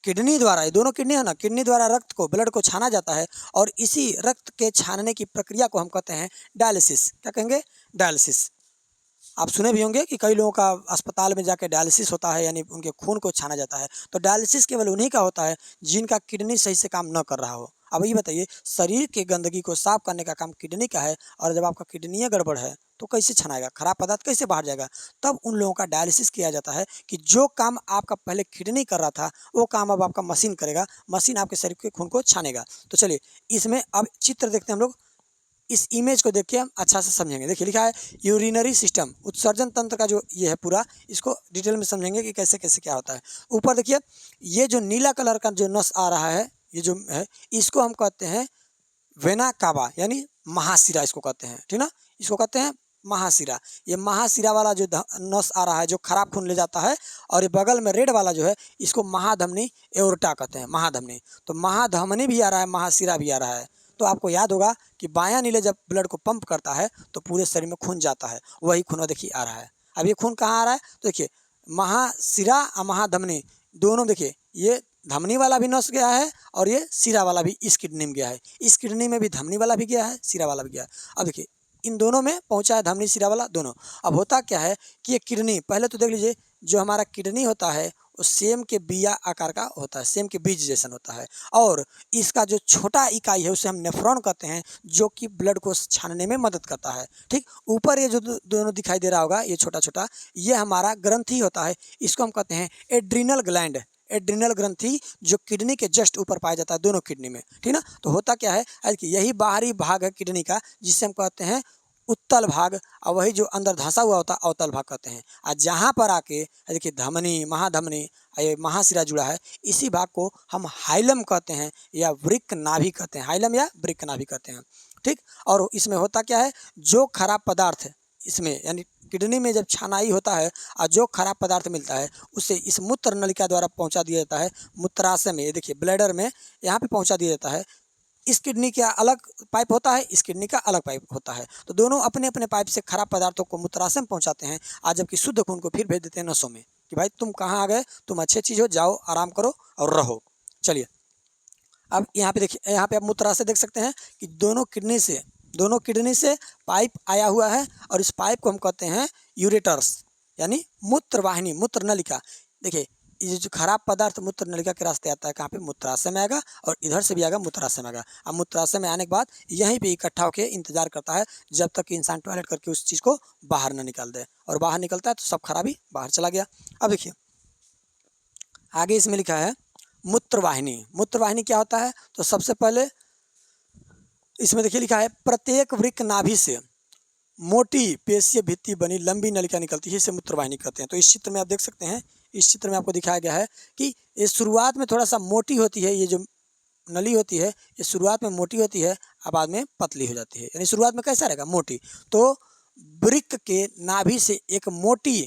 किडनी द्वारा, ये दोनों किडनी है ना, किडनी द्वारा रक्त को, ब्लड को छाना जाता है और इसी रक्त के छानने की प्रक्रिया को हम कहते हैं डायलिसिस। क्या कहेंगे? डायलिसिस। आप सुने भी होंगे कि कई लोगों का अस्पताल में जाके डायलिसिस होता है, यानी उनके खून को छाना जाता है। तो डायलिसिस केवल उन्हीं का होता है जिनका किडनी सही से काम न कर रहा हो। अब ये बताइए, शरीर के गंदगी को साफ करने का काम किडनी का है, और जब आपका किडनी गड़बड़ है तो कैसे छनाएगा, खराब पदार्थ कैसे बाहर जाएगा? तब उन लोगों का डायलिसिस किया जाता है कि जो काम आपका पहले किडनी कर रहा था वो काम अब आपका मशीन करेगा, मशीन आपके शरीर के खून को छानेगा। तो चलिए इसमें अब चित्र देखते हैं हम लोग। इस इमेज को देख के हम अच्छा से समझेंगे। देखिए लिखा है यूरिनरी सिस्टम, उत्सर्जन तंत्र का जो ये है पूरा, इसको डिटेल में समझेंगे कि कैसे कैसे क्या होता है। ऊपर देखिए, ये जो नीला कलर का जो नस आ रहा है, ये जो है, इसको हम कहते हैं वेना कावा, यानी महाशिरा इसको कहते हैं, ठीक ना, इसको कहते हैं महाशिरा। ये महाशिरा वाला जो नस आ रहा है जो खराब खून ले जाता है, और ये बगल में रेड वाला जो है इसको महाधमनी एओर्टा कहते हैं, महाधमनी। तो महाधमनी भी आ रहा है, महाशिरा भी आ रहा है। तो आपको याद होगा कि बायां नीले जब ब्लड को पंप करता है तो पूरे शरीर में खून जाता है, वही खून देखिए आ रहा है। अब ये खून कहाँ आ रहा है? तो देखिए महाशिरा और महाधमनी दोनों, देखिए ये धमनी वाला भी नस गया है और ये सिरा वाला भी इस किडनी में गया है, इस किडनी में भी धमनी वाला भी गया है, सिरा वाला भी गया है। अब देखिए इन दोनों में पहुंचा है, धमनी सिरा वाला दोनों। अब होता क्या है कि ये किडनी, पहले तो देख लीजिए, जो हमारा किडनी होता है वो सेम के बिया आकार का होता है, सेम के बीज जैसन होता है, और इसका जो छोटा इकाई है उसे हम नेफ्रॉन कहते हैं, जो कि ब्लड को छानने में मदद करता है। ठीक, ऊपर ये जो दोनों दिखाई दे रहा होगा, ये छोटा छोटा, ये हमारा ग्रंथि होता है, इसको हम कहते हैं एड्रिनल ग्लैंड। एड्रिनल ग्रंथि जो किडनी के जस्ट ऊपर पाया जाता है, दोनों किडनी में, ठीक ना। तो होता क्या है कि यही बाहरी भाग है किडनी का, जिसे हम कहते हैं उत्तल भाग, और वही जो अंदर धंसा हुआ होता है अवतल भाग कहते हैं। और जहाँ पर आके देखिए धमनी, महाधमनी, ये महाशिरा जुड़ा है, इसी भाग को हम हाइलम कहते हैं या वृक्क नाभि कहते हैं, हाइलम या वृक्क नाभि कहते हैं। ठीक, और इसमें होता क्या है, जो खराब पदार्थ है इसमें, यानी किडनी में जब छानाई होता है और जो खराब पदार्थ मिलता है उसे इस मूत्र नलिका द्वारा पहुंचा दिया जाता है मूत्राशय में। ये देखिए ब्लैडर में यहाँ पे पहुंचा दिया जाता है। इस किडनी का अलग पाइप होता है, इस किडनी का अलग पाइप होता है। तो दोनों अपने अपने पाइप से खराब पदार्थों को मूत्राशय में पहुंचाते हैं, आज जबकि शुद्ध खून को फिर भेज देते हैं नसों में कि भाई तुम कहाँ आ गए, तुम अच्छे चीज़ हो, जाओ आराम करो और रहो। चलिए अब यहाँ पे देखिए, यहाँ पे आप मूत्राशय देख सकते हैं कि दोनों किडनी से पाइप आया हुआ है, और इस पाइप को हम कहते हैं यूरेटर्स, यानी मूत्र वाहिनी, मूत्र नलिका। देखिए ये जो खराब पदार्थ मूत्र नलिका के रास्ते आता है, कहाँ पे? मूत्राशय में आएगा, और इधर से भी आएगा, मूत्राशय में आएगा। अब मूत्राशय में आने के बाद यहीं पे इकट्ठा होकर इंतजार करता है जब तक कि इंसान टॉयलेट करके उस चीज़ को बाहर न निकाल दे, और बाहर निकलता है तो सब खराबी बाहर चला गया। अब देखिए आगे इसमें लिखा है मूत्रवाहिनी। मूत्रवाहिनी क्या होता है? तो सबसे पहले इसमें देखिए लिखा है प्रत्येक वृक्क नाभि से मोटी पेशीय भित्ति बनी लंबी नलिका निकलती है, इसे मूत्रवाहिनी कहते हैं। तो इस चित्र में आप देख सकते हैं, इस चित्र में आपको दिखाया गया है कि ये शुरुआत में थोड़ा सा मोटी होती है, ये जो नली होती है ये शुरुआत में मोटी होती है, अब बाद में पतली हो जाती है। यानी शुरुआत में कैसा रहेगा? मोटी। तो वृक्क के नाभि से एक मोटी,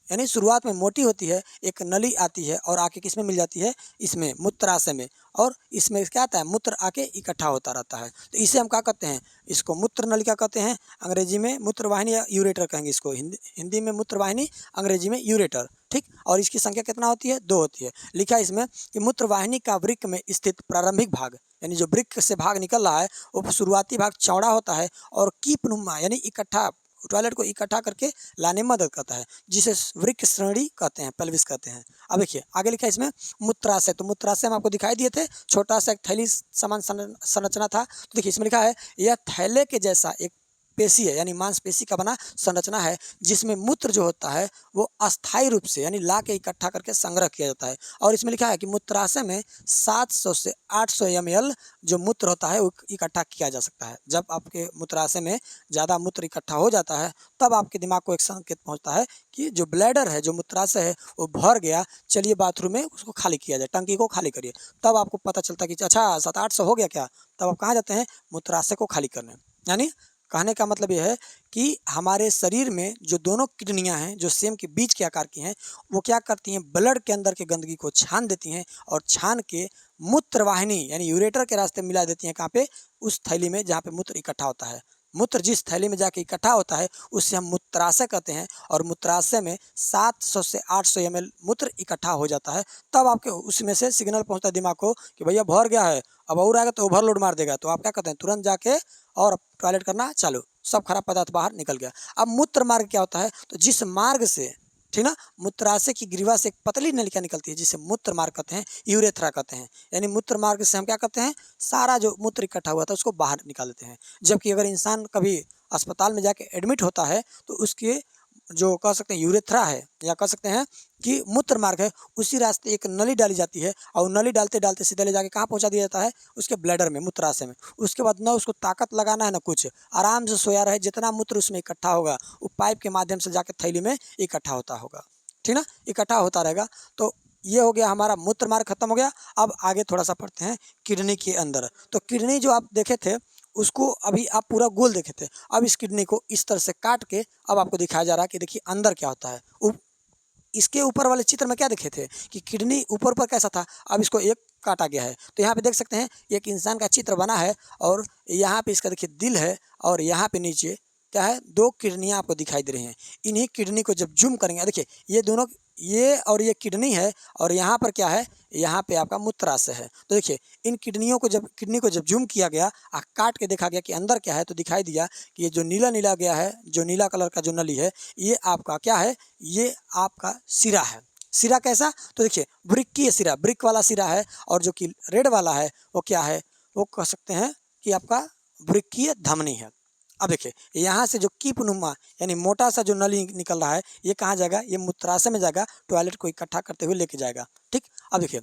यानी शुरुआत में मोटी होती है, एक नली आती है और आके किस में मिल जाती है? इसमें मूत्राशय में, और इसमें क्या आता है? मूत्र आके इकट्ठा होता रहता है। तो इसे हम क्या कहते हैं? इसको मूत्र नलिका कहते हैं, अंग्रेजी में मूत्रवाहिनी या यूरेटर कहेंगे इसको, हिंदी में मूत्रवाहिनी, अंग्रेजी में यूरेटर। ठीक, और इसकी संख्या कितना होती है? 2 होती है। लिखा है इसमें कि मूत्रवाहिनी का वृक्क में स्थित प्रारंभिक भाग, यानी जो वृक्क से भाग निकल रहा है वो शुरुआती भाग चौड़ा होता है और कीपनुमा, यानी इकट्ठा, टॉयलेट को इकट्ठा करके लाने में मदद करता है, जिसे वृक्क श्रेणी कहते हैं, पेल्विस कहते हैं। अब देखिए आगे लिखा है इसमें मूत्राशय। तो मूत्राशय हम आपको दिखाई दिए थे, छोटा सा एक थैली समान संरचना था। तो देखिए इसमें लिखा है यह थैले के जैसा एक पेशी है, यानी मांसपेशी का बना संरचना है, जिसमें मूत्र जो होता है वो अस्थायी रूप से, यानी ला के इकट्ठा करके संग्रह किया जाता है। और इसमें लिखा है कि मूत्राशय में 700 से 800 ml जो मूत्र होता है वो इकट्ठा किया जा सकता है। जब आपके मूत्राशय में ज़्यादा मूत्र इकट्ठा हो जाता है तब आपके दिमाग को एक संकेत पहुँचता है कि जो ब्लैडर है, जो मूत्राशय है वो भर गया, चलिए बाथरूम में उसको खाली किया जाए, टंकी को खाली करिए। तब आपको पता चलता है कि अच्छा 700-800 हो गया क्या, तब आप कहाँ जाते हैं? मूत्राशय को खाली करने। यानी कहने का मतलब यह है कि हमारे शरीर में जो दोनों किडनियां हैं, जो सेम के बीज के आकार की हैं, वो क्या करती हैं? ब्लड के अंदर के गंदगी को छान देती हैं, और छान के मूत्रवाहिनी यानी यूरेटर के रास्ते मिला देती हैं, कहाँ पे? उस थैली में जहाँ पे मूत्र इकट्ठा होता है। मूत्र जिस थैली में जाके इकट्ठा होता है उससे हम मूत्राशय कहते हैं। और मूत्राशय में 700 से 800 ml मूत्र इकट्ठा हो जाता है। तब आपके उसमें से सिग्नल पहुंचता है दिमाग को कि भैया भर गया है, अब और आएगा तो ओवरलोड मार देगा। तो आप क्या कहते हैं, तुरंत जाके और टॉयलेट करना चालू, सब खराब पदार्थ बाहर निकल गया। अब मूत्र मार्ग क्या होता है, तो जिस मार्ग से, ठीक ना, मूत्राशय की ग्रीवा से एक पतली नलिका निकलती है जिसे मूत्र मार्ग कहते हैं, यूरेथ्रा कहते हैं। यानी मूत्र मार्ग से हम क्या करते हैं, सारा जो मूत्र इकट्ठा हुआ था उसको बाहर निकाल देते हैं। जबकि अगर इंसान कभी अस्पताल में जाके एडमिट होता है तो उसके जो कह सकते हैं यूरेथ्रा है या कह सकते हैं कि मूत्र मार्ग है, उसी रास्ते एक नली डाली जाती है और नली डालते डालते सीधे ले जाके कहाँ पहुँचा दिया जाता है, उसके ब्लैडर में, मूत्राशय में। उसके बाद ना उसको ताकत लगाना है ना कुछ, आराम से सोया रहे, जितना मूत्र उसमें इकट्ठा होगा वो पाइप के माध्यम से जाके थैली में इकट्ठा होता होगा, ठीक ना, इकट्ठा होता रहेगा। तो ये हो गया हमारा मूत्र मार्ग खत्म हो गया। अब आगे थोड़ा सा पढ़ते हैं किडनी के अंदर। तो किडनी जो आप देखे थे उसको अभी आप पूरा गोल देखे थे, अब इस किडनी को इस तरह से काट के अब आपको दिखाया जा रहा है कि देखिए अंदर क्या होता है। इसके ऊपर वाले चित्र में क्या देखे थे कि किडनी ऊपर ऊपर कैसा था, अब इसको एक काटा गया है। तो यहाँ पे देख सकते हैं एक इंसान का चित्र बना है और यहाँ पे इसका देखिए दिल है और यहाँ पे नीचे क्या है, दो किडनियाँ आपको दिखाई दे रही हैं। इन्हीं किडनी को जब जूम करेंगे, देखिए ये दोनों, ये और ये किडनी है और यहाँ पर क्या है, यहाँ पे आपका मूत्राशय है। तो देखिए इन किडनी को जब जूम किया गया और काट के देखा गया कि अंदर क्या है, तो दिखाई दिया कि ये जो नीला नीला गया है, जो नीला कलर का जो नली है, ये आपका क्या है, ये आपका सिरा है। सिरा कैसा, तो देखिए वृक्कीय सिरा, ब्रिक वाला सिरा है। और जो कि रेड वाला है वो क्या है, वो कह सकते हैं कि आपका वृक्कीय धमनी है। अब देखिए यहाँ से जो कीपनुमा यानी मोटा सा जो नली निकल रहा है, ये कहाँ जाएगा, ये मूत्राशय में जाएगा, टॉयलेट को इकट्ठा करते हुए लेके जाएगा, ठीक। अब देखिए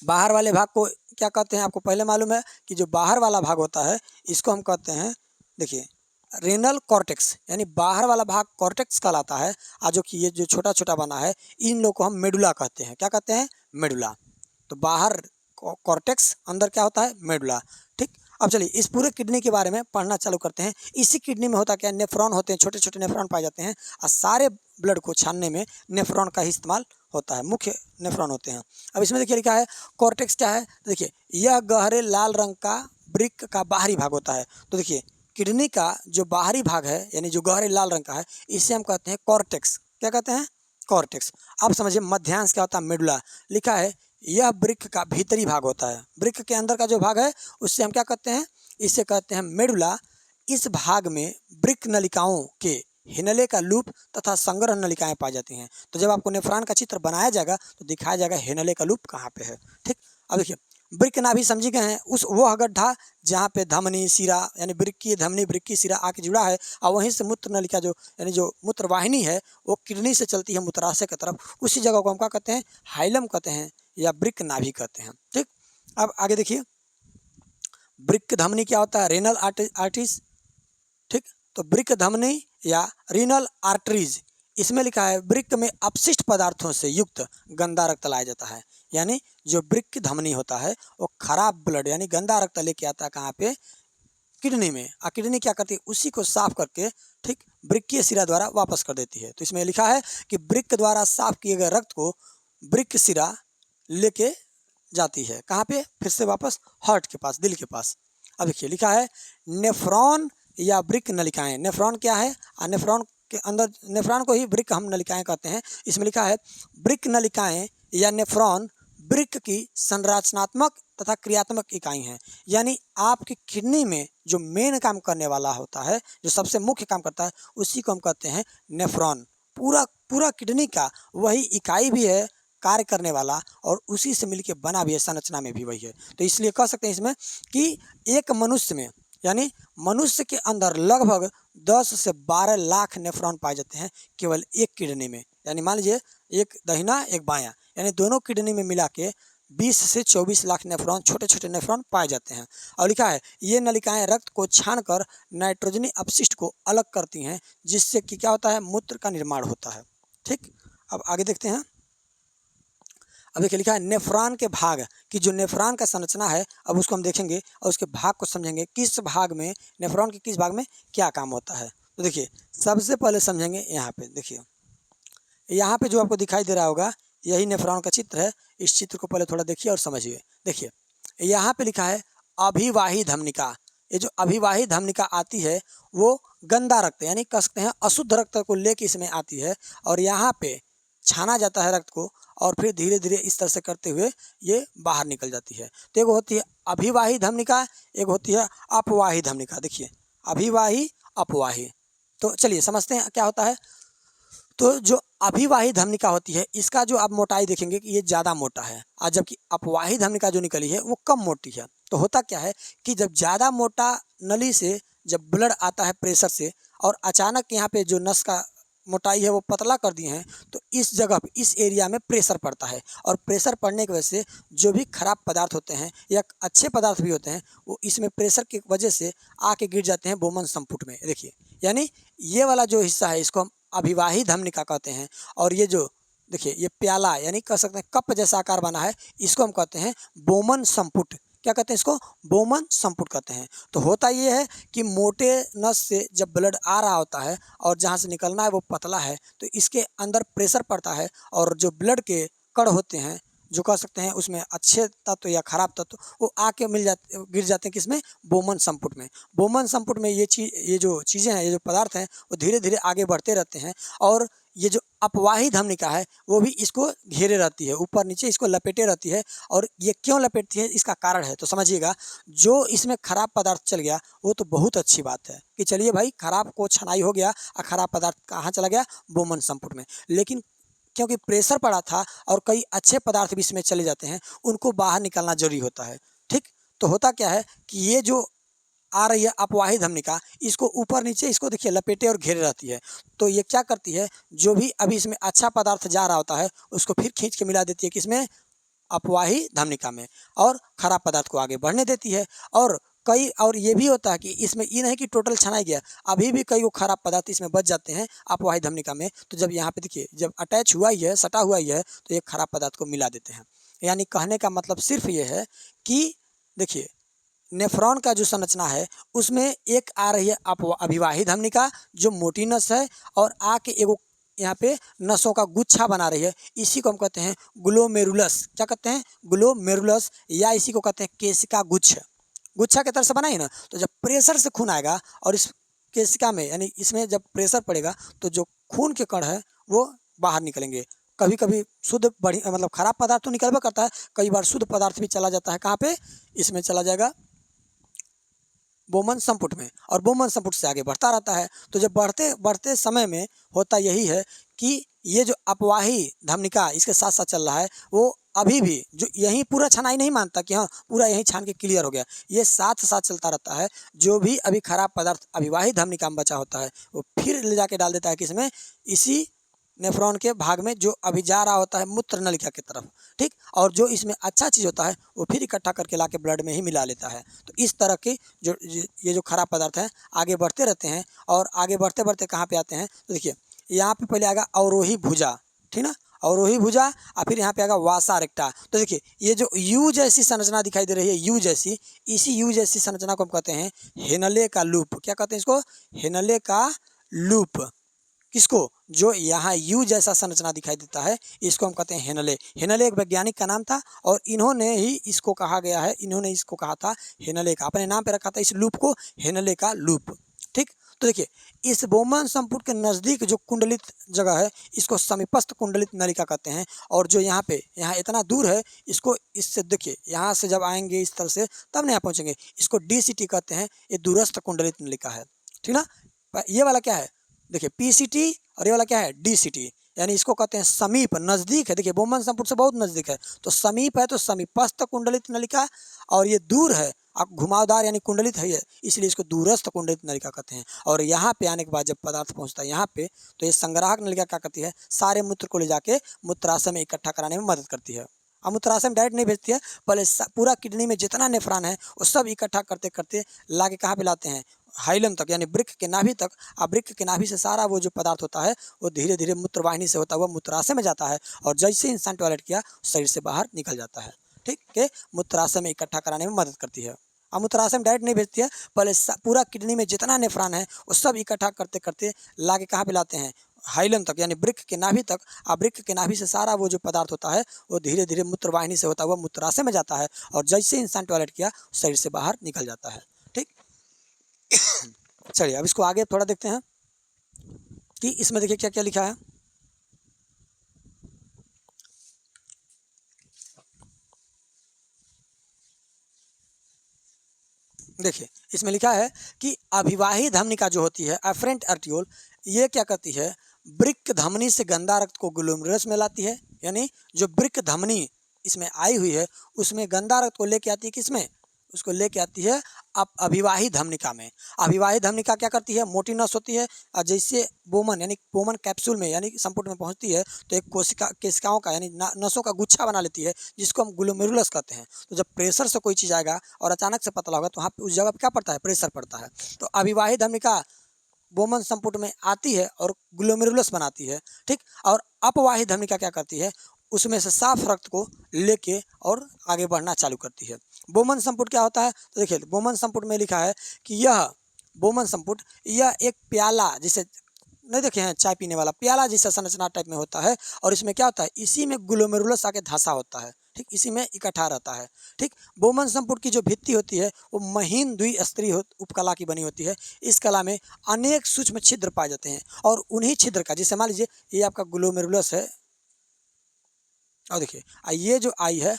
बाहर वाले भाग को क्या कहते हैं, आपको पहले मालूम है कि जो बाहर वाला भाग होता है इसको हम कहते हैं, देखिए रेनल कॉर्टेक्स, यानी बाहर वाला भाग कॉर्टेक्स कहलाता है। और जो कि ये जो छोटा छोटा बना है, इन लोग को हम मेडुला कहते हैं। क्या कहते हैं, मेडुला। तो बाहर कॉर्टेक्स, अंदर क्या होता है, मेडुला, ठीक। अब चलिए इस पूरे किडनी के बारे में पढ़ना चालू करते हैं। इसी किडनी में होता क्या है, नेफ्रॉन होते हैं, छोटे छोटे नेफ्रॉन पाए जाते हैं और सारे ब्लड को छानने में नेफ्रॉन का ही इस्तेमाल होता है, मुख्य नेफ्रॉन होते हैं। अब इसमें देखिए लिखा है कॉर्टेक्स क्या है, देखिए यह गहरे लाल रंग का वृक्क का बाहरी भाग होता है। तो देखिए किडनी का जो बाहरी भाग है यानी जो गहरे लाल रंग का है, इसे हम कहते हैं कॉर्टेक्स। क्या कहते हैं, कॉर्टेक्स। अब समझिए मध्यांश क्या होता है, मेडुला। लिखा है यह वृक्क का भीतरी भाग होता है, वृक्क के अंदर का जो भाग है उससे हम क्या कहते हैं, इसे कहते हैं मेडुला। इस भाग में वृक्क नलिकाओं के हिनले का लूप तथा संग्रह नलिकाएं पाई जाती हैं। तो जब आपको नेफ्रॉन का चित्र बनाया जाएगा तो दिखाया जाएगा हिनले का लूप कहाँ पे है, ठीक। अब देखिए वृक्क नाभि समझी गए हैं, उस वह गड्ढा जहाँ पे धमनी सिरा यानी वृक्कीय धमनी वृक्कीय सिरा आके जुड़ा है और वहीं से मूत्र नलिका जो यानी जो मूत्र वाहिनी है वो किडनी से चलती है मूत्राशय की तरफ, उसी जगह को हम क्या कहते हैं, हाइलम कहते हैं या वृक्क नाभि कहते हैं, ठीक। अब आगे देखिए वृक्क धमनी क्या होता है, रेनल आर्टरीज, ठीक। तो वृक्क धमनी या रीनल आर्टरीज, इसमें लिखा है वृक्क में अपशिष्ट पदार्थों से युक्त गंदा रक्त लाया जाता है। यानी जो वृक्क धमनी होता है वो खराब ब्लड यानी गंदा रक्त लेके आता है कहाँ पे, किडनी में। और किडनी क्या करती है, उसी को साफ करके ठीक वृक्कीय सिरा द्वारा वापस कर देती है। तो इसमें लिखा है कि वृक्क द्वारा साफ किए गए रक्त को वृक्क सिरा लेके जाती है कहाँ पे, फिर से वापस हार्ट के पास, दिल के पास। अब देखिए लिखा है नेफ्रॉन या वृक्क नलिकाएं। नेफ्रॉन क्या है, नेफ्रॉन के अंदर, नेफ्रॉन को ही वृक्क हम नलिकाएं कहते हैं। इसमें लिखा है वृक्क नलिकाएं या नेफ्रॉन वृक्क की संरचनात्मक तथा क्रियात्मक इकाई हैं। यानी आपकी किडनी में जो मेन काम करने वाला होता है, जो सबसे मुख्य काम करता है, उसी को हम कहते हैं नेफ्रॉन। पूरा पूरा किडनी का वही इकाई भी है कार्य करने वाला और उसी से मिलके बना भी है, संरचना में भी वही है। तो इसलिए कह सकते हैं इसमें कि एक मनुष्य में यानी मनुष्य के अंदर लगभग 10 से 12 लाख नेफ्रॉन पाए जाते हैं केवल एक किडनी में। यानी मान लीजिए एक दाहिना एक बायां, यानी दोनों किडनी में मिला के 20 से 24 लाख नेफ्रॉन, छोटे छोटे नेफ्रॉन पाए जाते हैं। और लिखा है ये नलिकाएं रक्त को छानकर नाइट्रोजनी अपशिष्ट को अलग करती हैं, जिससे कि क्या होता है, मूत्र का निर्माण होता है, ठीक। अब आगे देखते हैं। अब देखिए लिखा है नेफ्रॉन के भाग की, जो नेफ्रॉन का संरचना है अब उसको हम देखेंगे और उसके भाग को समझेंगे, किस भाग में नेफ्रॉन के किस भाग में क्या काम होता है। तो देखिए सबसे पहले समझेंगे यहाँ पे, देखिए यहाँ पे जो आपको दिखाई दे रहा होगा यही नेफ्रॉन का चित्र है। इस चित्र को पहले थोड़ा देखिए और समझिए। देखिए यहाँ पे लिखा है अभिवाही धमनिका, ये जो अभिवाही धमनिका आती है वो गंदा रक्त यानी कह सकते हैं अशुद्ध रक्त को लेके इसमें आती है और यहाँ पे छाना जाता है रक्त को और फिर धीरे धीरे इस तरह से करते हुए ये बाहर निकल जाती है। तो एक होती है अभिवाही धमनिका, एक होती है अपवाही धमनिका। देखिए अभिवाही अपवाही, तो चलिए समझते हैं क्या होता है। तो जो अभिवाही धमनिका होती है इसका जो आप मोटाई देखेंगे कि ये ज़्यादा मोटा है और जबकि अपवाही धमनिका जो निकली है वो कम मोटी है। तो होता क्या है कि जब ज़्यादा मोटा नली से जब ब्लड आता है प्रेशर से और अचानक यहाँ पे जो नस का मोटाई है वो पतला कर दिए हैं तो इस जगह पे इस एरिया में प्रेशर पड़ता है और प्रेशर पड़ने की वजह से जो भी खराब पदार्थ होते हैं या अच्छे पदार्थ भी होते हैं वो इसमें प्रेशर की वजह से आके गिर जाते हैं बोमन संपुट में। देखिए यानी ये वाला जो हिस्सा है इसको हम अभिवाही धमनिका कहते हैं और ये जो देखिए ये प्याला यानी कह सकते हैं कप जैसा आकार बना है इसको हम कहते हैं बोमन संपुट। क्या कहते हैं इसको? बोमन संपुट कहते हैं। तो होता ये है कि मोटे नस से जब ब्लड आ रहा होता है और जहाँ से निकलना है वो पतला है तो इसके अंदर प्रेशर पड़ता है और जो ब्लड के कण होते हैं जो कह सकते हैं उसमें अच्छे तत्व या खराब तत्व वो आके गिर जाते हैं किसमें? बोमन संपुट में। बोमन संपुट में ये जो चीज़ें हैं, ये जो पदार्थ हैं वो धीरे धीरे आगे बढ़ते रहते हैं और ये जो अपवाही धमनिका है वो भी इसको घेरे रहती है, ऊपर नीचे इसको लपेटे रहती है। और ये क्यों लपेटती है इसका कारण है तो समझिएगा। जो इसमें खराब पदार्थ चल गया वो तो बहुत अच्छी बात है कि चलिए भाई खराब को छनाई हो गया और खराब पदार्थ कहाँ चला गया? बोमन संपुट में। लेकिन क्योंकि प्रेशर पड़ा था और कई अच्छे पदार्थ भी इसमें चले जाते हैं उनको बाहर निकालना जरूरी होता है। ठीक, तो होता क्या है कि ये जो आ रही है अपवाही धमनिका इसको ऊपर नीचे इसको देखिए लपेटे और घेरे रहती है। तो ये क्या करती है जो भी अभी इसमें अच्छा पदार्थ जा रहा होता है उसको फिर खींच के मिला देती है किसमें? अपवाही धमनिका में और खराब पदार्थ को आगे बढ़ने देती है। और ये भी होता है कि इसमें ये नहीं कि टोटल छनाई गया, अभी भी कई वो खराब पदार्थ इसमें बच जाते हैं अपवाही धमनिका में। तो जब यहाँ पे देखिए जब अटैच हुआ ही है, सटा हुआ ही है तो ये खराब पदार्थ को मिला देते हैं। यानी कहने का मतलब सिर्फ ये है कि देखिए नेफ्रॉन का जो संरचना है उसमें एक आ रही है अभिवाही धमनिका जो मोटी नस है और आके एगो यहाँ पे नसों का गुच्छा बना रही है। इसी को हम कहते हैं ग्लोमेरुलस। क्या कहते हैं? ग्लोमेरुलस, या इसी को कहते हैं केशिका गुच्छ। गुच्छा के तरह से बनाई ना, तो जब प्रेशर से खून आएगा और इस केशिका में यानी इसमें जब प्रेशर पड़ेगा तो जो खून के कण है वो बाहर निकलेंगे। कभी कभी शुद्ध बढ़िया मतलब खराब पदार्थ तो निकलवा करता है, कई बार शुद्ध पदार्थ भी चला जाता है। कहाँ पे? इसमें चला जाएगा बोमन संपुट में और बोमन संपुट से आगे बढ़ता रहता है। तो जब बढ़ते बढ़ते समय में होता यही है कि ये जो अपवाही धमनिका इसके साथ साथ चल रहा है वो अभी भी जो यहीं पूरा छनाई नहीं मानता कि हाँ पूरा यहीं छान के क्लियर हो गया, ये साथ साथ चलता रहता है। जो भी अभी खराब पदार्थ अभिवाही धमनिका में बचा होता है वो फिर ले जाके डाल देता है किसमें? इसी नेफ्रॉन के भाग में जो अभी जा रहा होता है मूत्र नलिका की तरफ। ठीक, और जो इसमें अच्छा चीज़ होता है वो फिर इकट्ठा करके लाके ब्लड में ही मिला लेता है। तो इस तरह की जो ये जो खराब पदार्थ हैं आगे बढ़ते रहते हैं और आगे बढ़ते बढ़ते कहाँ पे आते हैं? तो देखिए यहाँ पे पहले आएगा अवरोही भुजा, ठीक ना, अवरोही भुजा और फिर यहाँ पे आएगा वासा रेक्टा। तो देखिए ये जो यू जैसी संरचना दिखाई दे रही है, यू जैसी, इसी यू जैसी संरचना को हम कहते हैं हेनले का लूप। क्या कहते हैं इसको? हेनले का लूप। किसको? जो यहाँ यू जैसा संरचना दिखाई देता है इसको हम कहते हैं हेनले। हेनले एक वैज्ञानिक का नाम था और इन्होंने ही इसको कहा गया है, इन्होंने इसको कहा था हेनले का, अपने नाम पे रखा था इस लूप को हेनले का लूप। ठीक, तो देखिए इस बोमन संपुट के नज़दीक जो कुंडलित जगह है इसको समीपस्थ कुंडलित नलिका कहते हैं। और जो यहाँ पे यहाँ इतना दूर है इसको, इससे देखिए यहाँ से जब आएंगे इस तरह से तब यहाँ पहुँचेंगे, इसको DCT कहते हैं। ये दूरस्थ कुंडलित नलिका है, ठीक ना। ये वाला क्या है? देखिए PCT और ये वाला क्या है? DCT, यानी इसको कहते हैं समीप, नज़दीक है। देखिए बोमन संपुट से बहुत नज़दीक है तो समीप है तो समीपस्थ कुंडलित नलिका, और ये दूर है आप घुमावदार यानी कुंडलित है ये, इसलिए इसको दूरस्थ कुंडलित नलिका कहते हैं। और यहाँ पे आने के बाद जब पदार्थ पहुँचता है यहाँ पे तो ये संग्राहक नलिका क्या करती है? सारे मूत्र को ले जाके मूत्राशय में इकट्ठा कराने में मदद करती है। अब मूत्राशय में डायरेक्ट नहीं भेजती है, पहले पूरा किडनी में जितना नेफ्रॉन है वो सब इकट्ठा करते करते ला के कहाँ पे लाते हैं? हाइलम तक, यानी वृक्क के नाभि तक। अब वृक्क के नाभि से सारा वो जो पदार्थ होता है वो धीरे धीरे मूत्रवाहिनी से होता हुआ मूत्राशय में जाता है और जैसे इंसान टॉयलेट किया शरीर से बाहर निकल जाता है। ठीक है, मूत्राशय में इकट्ठा कराने में मदद करती है। अब मूत्राशय में डायरेक्ट नहीं भेजती है, पहले पूरा किडनी में जितना नेफ्रॉन है वो सब इकट्ठा करते करते ला के कहाँ पे लाते हैं? हाइलम तक, यानी वृक्क के नाभि तक। अब वृक्क के नाभि से सारा वो जो पदार्थ होता है वो धीरे धीरे मूत्रवाहिनी से होता हुआ मूत्राशय में जाता है और जैसे इंसान टॉयलेट किया शरीर से बाहर निकल जाता है। ठीक, चलिए अब इसको आगे थोड़ा देखते हैं कि इसमें देखिए क्या क्या लिखा है। देखिए इसमें लिखा है कि अभिवाही धमनिका जो होती है एफरेंट आर्टियोल, ये क्या करती है, वृक्क धमनी से गंदा रक्त को ग्लोमेरुलस में लाती है। यानी जो वृक्क धमनी इसमें आई हुई है उसमें गंदा रक्त को लेके आती है, किसमें, उसको लेके आती है अभिवाही धमनिका में। अभिवाही धमनिका क्या करती है, मोटी नस होती है और जैसे बोमन यानी बोमन कैप्सूल में यानी संपुट में पहुंचती है तो एक केशिकाओं का यानी नसों का गुच्छा बना लेती है जिसको हम ग्लोमेरुलस कहते हैं। तो जब प्रेशर से कोई चीज़ आएगा और अचानक से पतला होगा तो वहाँ पे उस जगह पर क्या पड़ता है, प्रेशर पड़ता है। तो अभिवाही धमनिका बोमन संपुट में आती है और ग्लोमेरुलस बनाती है, ठीक। और अपवाही धमनिका क्या करती है, उसमें से साफ रक्त को लेके और आगे बढ़ना चालू करती है। बोमन संपुट क्या होता है, तो देखिए बोमन संपुट में लिखा है कि यह बोमन संपुट यह एक प्याला जिसे नहीं देखे हैं चाय पीने वाला प्याला जैसा संरचना टाइप में होता है और इसमें क्या होता है, इसी में ग्लोमेरुलस आके धंसा होता है, ठीक, इसी में इकट्ठा रहता है, ठीक। बोमन संपुट की जो भित्ति होती है वो महीन द्विस्तरीय उपकला की बनी होती है। इस कला में अनेक सूक्ष्म छिद्र पाए जाते हैं और उन्हीं छिद्र का, जैसे मान लीजिए ये आपका ग्लोमेरुलस है और देखिए ये जो आई है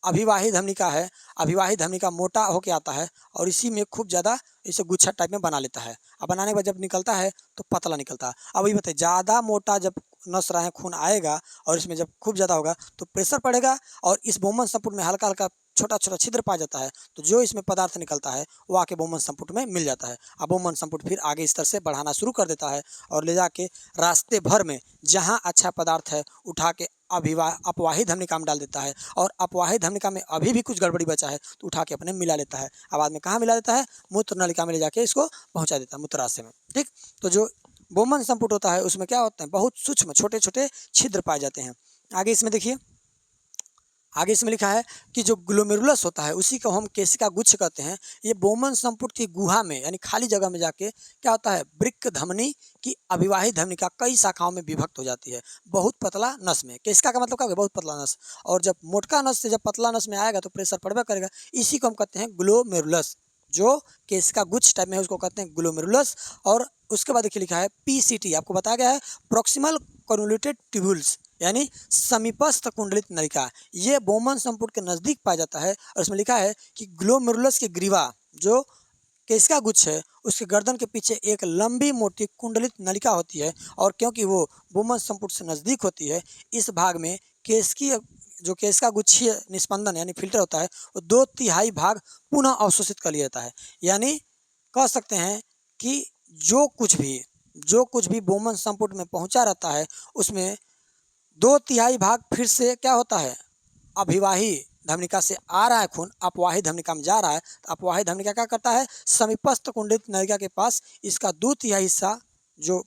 अभिवाही धमनिका है, अभिवाही धमनिका मोटा होके आता है और इसी में खूब ज़्यादा इसे गुच्छा टाइप में बना लेता है। अब बनाने के बाद जब निकलता है तो पतला निकलता है। अब ये बताइए ज़्यादा मोटा जब नस रहा है खून आएगा और इसमें जब खूब ज़्यादा होगा तो प्रेशर पड़ेगा और इस बोमन संपुट में हल्का हल्का छोटा छोटा छिद्र पा जाता है, तो जो इसमें पदार्थ निकलता है वो आके बोमन संपुट में मिल जाता है। अब बोमन संपुट फिर आगे इस तरह से बढ़ाना शुरू कर देता है और ले जाके रास्ते भर में जहाँ अच्छा पदार्थ है उठा के अपवाही धमनिका में डाल देता है और अपवाही धमनिका में अभी भी कुछ गड़बड़ी बचा है तो उठा के अपने मिला लेता है। अब बाद में कहाँ मिला देता है, मूत्र नलिका में ले जाके इसको पहुँचा देता है, मूत्राशय में, ठीक। तो जो बोमन संपुट होता है उसमें क्या होता है, बहुत सूक्ष्म छोटे छोटे छिद्र पाए जाते हैं। आगे इसमें देखिए, आगे इसमें लिखा है कि जो ग्लोमेरुलस होता है उसी को हम केशिका गुच्छ कहते हैं। ये बोमन संपुट की गुहा में यानी खाली जगह में जाके क्या होता है, वृक्क धमनी की अभिवाही धमनिका कई शाखाओं में विभक्त हो जाती है बहुत पतला नस में। केशिका का मतलब क्या होगा, बहुत पतला नस, और जब मोटका नस से जब पतला नस में आएगा तो प्रेशर पड़बे करेगा, इसी को हम कहते हैं ग्लोमेरुलस। जो केशिका गुच्छ टाइप में है उसको कहते हैं ग्लोमेरुलस। और उसके बाद देखिए लिखा है पीसीटी, आपको बताया गया है प्रॉक्सिमल कन्वोल्यूटेड ट्यूब्यूल्स यानी समीपस्थ कुंडलित नलिका, ये बोमन संपुट के नज़दीक पाया जाता है। और इसमें लिखा है कि ग्लोमेरुलस के ग्रीवा जो केशिका गुच्छ है उसके गर्दन के पीछे एक लंबी मोटी कुंडलित नलिका होती है और क्योंकि वो बोमन संपुट से नज़दीक होती है इस भाग में केशिकीय जो केशिका गुच्छीय निस्पंदन यानी फिल्टर होता है वो 2/3 भाग पुनः अवशोषित कर लिया जाता है। यानी कह सकते हैं कि जो कुछ भी बोमन संपुट में पहुंचा रहता है उसमें 2/3 भाग फिर से क्या होता है, अभिवाही धमनिका से आ रहा है खून अपवाही धमनिका में जा रहा है, तो अपवाही धमनिका क्या करता है, समीपस्थ कुंडलित नलिका के पास इसका 2/3 हिस्सा जो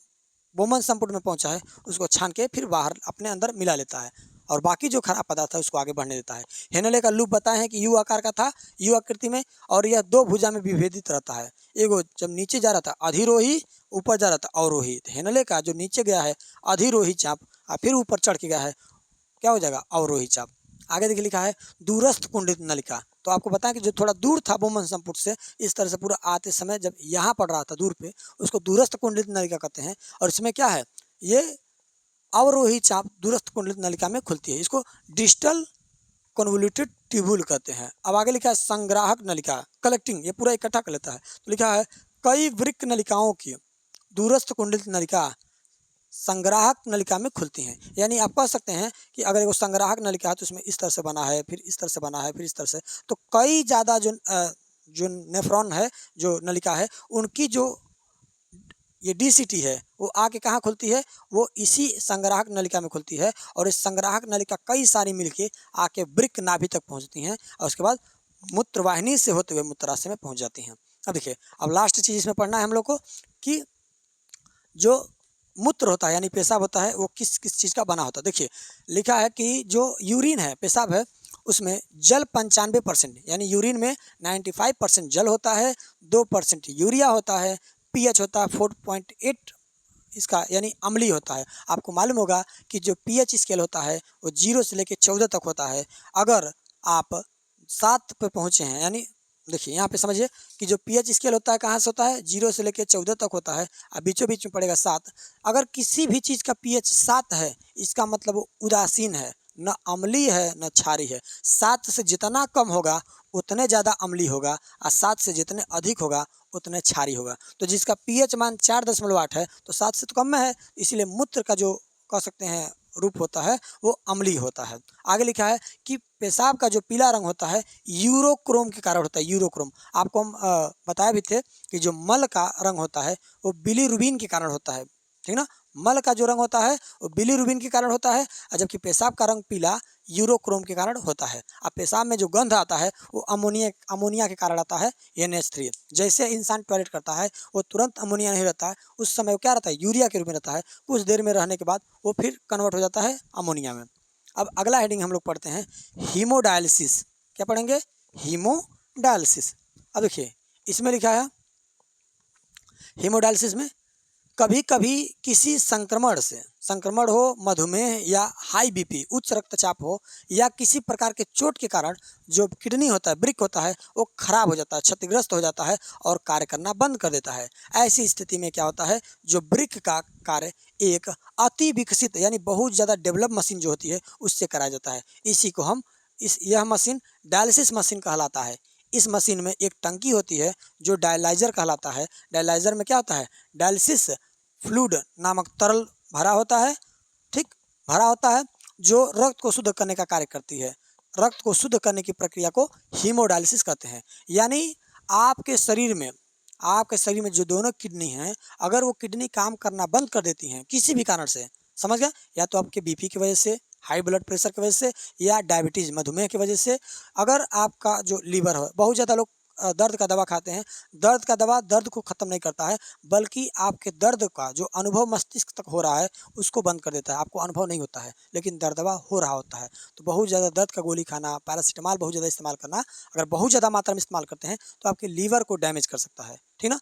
बोमन संपुट में पहुंचा है उसको छान के फिर बाहर अपने अंदर मिला लेता है और बाकी जो खराब पदार्थ है उसको आगे बढ़ने देता है। हेनले का लूप बताए हैं कि यू आकार का था, यू आकृति में, और यह 2 भुजा में विभेदित रहता है। एगो जब नीचे जा रहा था अधिरोही, ऊपर जा रहा था अवरोही। हेनले का जो नीचे गया है अधिरोही चाप और फिर ऊपर चढ़ के गया है क्या हो जाएगा, अवरोही चाप। आगे देखिए लिखा है दूरस्थ कुंडलित नलिका, तो आपको बताएं कि जो थोड़ा दूर था बोमन संपुट से इस तरह से पूरा आते समय जब यहाँ पड़ रहा था दूर पे उसको दूरस्थ कुंडलित नलिका कहते हैं। और इसमें क्या है, ये अवरोही चाप दूरस्थ कुंडलित नलिका में खुलती है, इसको डिस्टल कन्वोल्यूटेड ट्यूब्यूल कहते हैं। अब आगे लिखा है संग्राहक नलिका कलेक्टिंग, ये पूरा इकट्ठा कर लेता है। तो लिखा है कई वृक्क नलिकाओं की दूरस्थ कुंडलित नलिका संग्राहक नलिका में खुलती हैं। यानी आप कह सकते हैं कि अगर वो संग्राहक नलिका है तो उसमें इस तरह से बना है, फिर इस तरह से बना है, फिर इस तरह से, तो कई ज़्यादा जो नेफ्रॉन है जो नलिका है उनकी जो ये डीसीटी है वो आके कहाँ खुलती है, वो इसी संग्राहक नलिका में खुलती है और इस संग्राहक नलिका कई सारी मिलके आके वृक्क नाभि तक पहुँचती हैं और उसके बाद मूत्रवाहिनी से होते हुए मूत्राशय में पहुँच जाती हैं। अब देखिए अब लास्ट चीज़ इसमें पढ़ना है हम लोग को कि जो मूत्र होता है यानी पेशाब होता है वो किस किस चीज़ का बना होता है। देखिए लिखा है कि जो यूरिन है पेशाब है उसमें जल 95% यानी यूरिन में 95% जल होता है, 2% यूरिया होता है, पीएच होता है 4.8 इसका यानी अम्लीय होता है। आपको मालूम होगा कि जो पीएच स्केल होता है वो 0 से लेकर 14 तक होता है। अगर आप 7 पे पहुँचे हैं यानी देखिए यहाँ पे समझिए कि जो पीएच स्केल होता है कहाँ से होता है, 0 से लेकर 14 तक होता है और बीचों बीच में पड़ेगा 7। अगर किसी भी चीज़ का पीएच 7 है, इसका मतलब वो उदासीन है, न अम्लीय है न क्षारीय है। 7 से जितना कम होगा उतने ज़्यादा अम्लीय होगा और 7 से जितने अधिक होगा उतने क्षारीय होगा। तो जिसका पीएच मान 4.8 है तो 7 से तो कम में है, इसीलिए मूत्र का जो कह सकते हैं रूप होता है वो अम्लीय होता है। आगे लिखा है कि पेशाब का जो पीला रंग होता है यूरोक्रोम के कारण होता है। यूरोक्रोम आपको हम बताए भी थे कि जो मल का रंग होता है वो बिलीरुबिन के कारण होता है, ठीक ना। मल का जो रंग होता है वो बिलीरुबिन के कारण होता है, और जबकि पेशाब का रंग पीला यूरोक्रोम के कारण होता है। अब पेशाब में जो गंध आता है वो अमोनिया के कारण आता है, NH3। जैसे इंसान टॉयलेट करता है वो तुरंत अमोनिया नहीं रहता है, उस समय वो क्या रहता है, यूरिया के रूप में रहता है। कुछ देर में रहने के बाद वो फिर कन्वर्ट हो जाता है अमोनिया में। अब अगला हेडिंग हम लोग पढ़ते हैं हीमोडायलिसिस। क्या पढ़ेंगे, हीमोडायलिसिस। अब देखिए इसमें लिखा है हीमोडायलिसिस में कभी कभी किसी संक्रमण हो, मधुमेह या हाई बीपी उच्च रक्तचाप हो, या किसी प्रकार के चोट के कारण जो किडनी होता है, वृक्क होता है, वो खराब हो जाता है, क्षतिग्रस्त हो जाता है और कार्य करना बंद कर देता है। ऐसी स्थिति में क्या होता है, जो वृक्क का कार्य एक अति विकसित यानी बहुत ज़्यादा डेवलप मशीन जो होती है उससे कराया जाता है। इसी को हम यह मशीन डायलिसिस मशीन कहलाता है। इस मशीन में एक टंकी होती है जो डायलाइजर कहलाता है। डायलाइजर में क्या होता है, डायलिसिस फ्लूइड नामक तरल भरा होता है, ठीक, भरा होता है, जो रक्त को शुद्ध करने का कार्य करती है। रक्त को शुद्ध करने की प्रक्रिया को हीमोडायलिसिस कहते हैं। यानी आपके शरीर में जो दोनों किडनी हैं, अगर वो किडनी काम करना बंद कर देती हैं किसी भी कारण से, समझ गया, या तो आपके बीपी की वजह से, हाई ब्लड प्रेशर की वजह से, या डायबिटीज़ मधुमेह की वजह से, अगर आपका जो लीवर है, बहुत ज़्यादा लोग दर्द का दवा खाते हैं। दर्द का दवा दर्द को ख़त्म नहीं करता है, बल्कि आपके दर्द का जो अनुभव मस्तिष्क तक हो रहा है उसको बंद कर देता है। आपको अनुभव नहीं होता है लेकिन दर्द दवा हो रहा होता है। तो बहुत ज़्यादा दर्द का गोली खाना, पैरासीटामॉल बहुत ज़्यादा इस्तेमाल करना, अगर बहुत ज़्यादा मात्रा में इस्तेमाल करते हैं तो आपके लीवर को डैमेज कर सकता है, ठीक ना।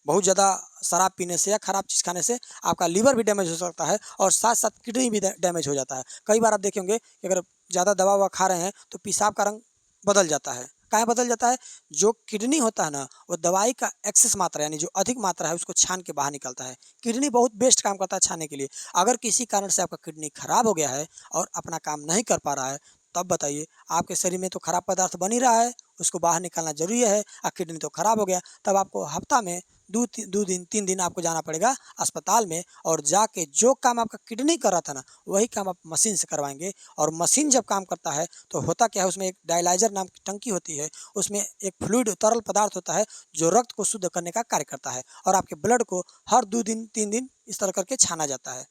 बहुत ज़्यादा शराब पीने से या ख़राब चीज़ खाने से आपका लीवर भी डैमेज हो सकता है और साथ साथ किडनी भी डैमेज हो जाता है। कई बार आप देखे होंगे कि अगर ज़्यादा दवा ववा खा रहे हैं तो पेशाब का रंग बदल जाता है। काहे बदल जाता है, जो किडनी होता है ना वो दवाई का एक्सेस मात्रा यानी जो अधिक मात्रा है उसको छान के बाहर निकालता है। किडनी बहुत बेस्ट काम करता है छानने के लिए। अगर किसी कारण से आपका किडनी खराब हो गया है और अपना काम नहीं कर पा रहा है, तब बताइए, आपके शरीर में तो खराब पदार्थ बन ही रहा है, उसको बाहर निकालना जरूरी है, और किडनी तो खराब हो गया, तब आपको हफ्ता में 2 दिन 3 दिन आपको जाना पड़ेगा अस्पताल में, और जाके जो काम आपका किडनी कर रहा था ना वही काम आप मशीन से करवाएंगे। और मशीन जब काम करता है तो होता क्या है, उसमें एक डायलाइजर नाम की टंकी होती है, उसमें एक फ्लूइड तरल पदार्थ होता है जो रक्त को शुद्ध करने का कार्य करता है, और आपके ब्लड को हर 2 दिन 3 दिन इस तरह करके छाना जाता है।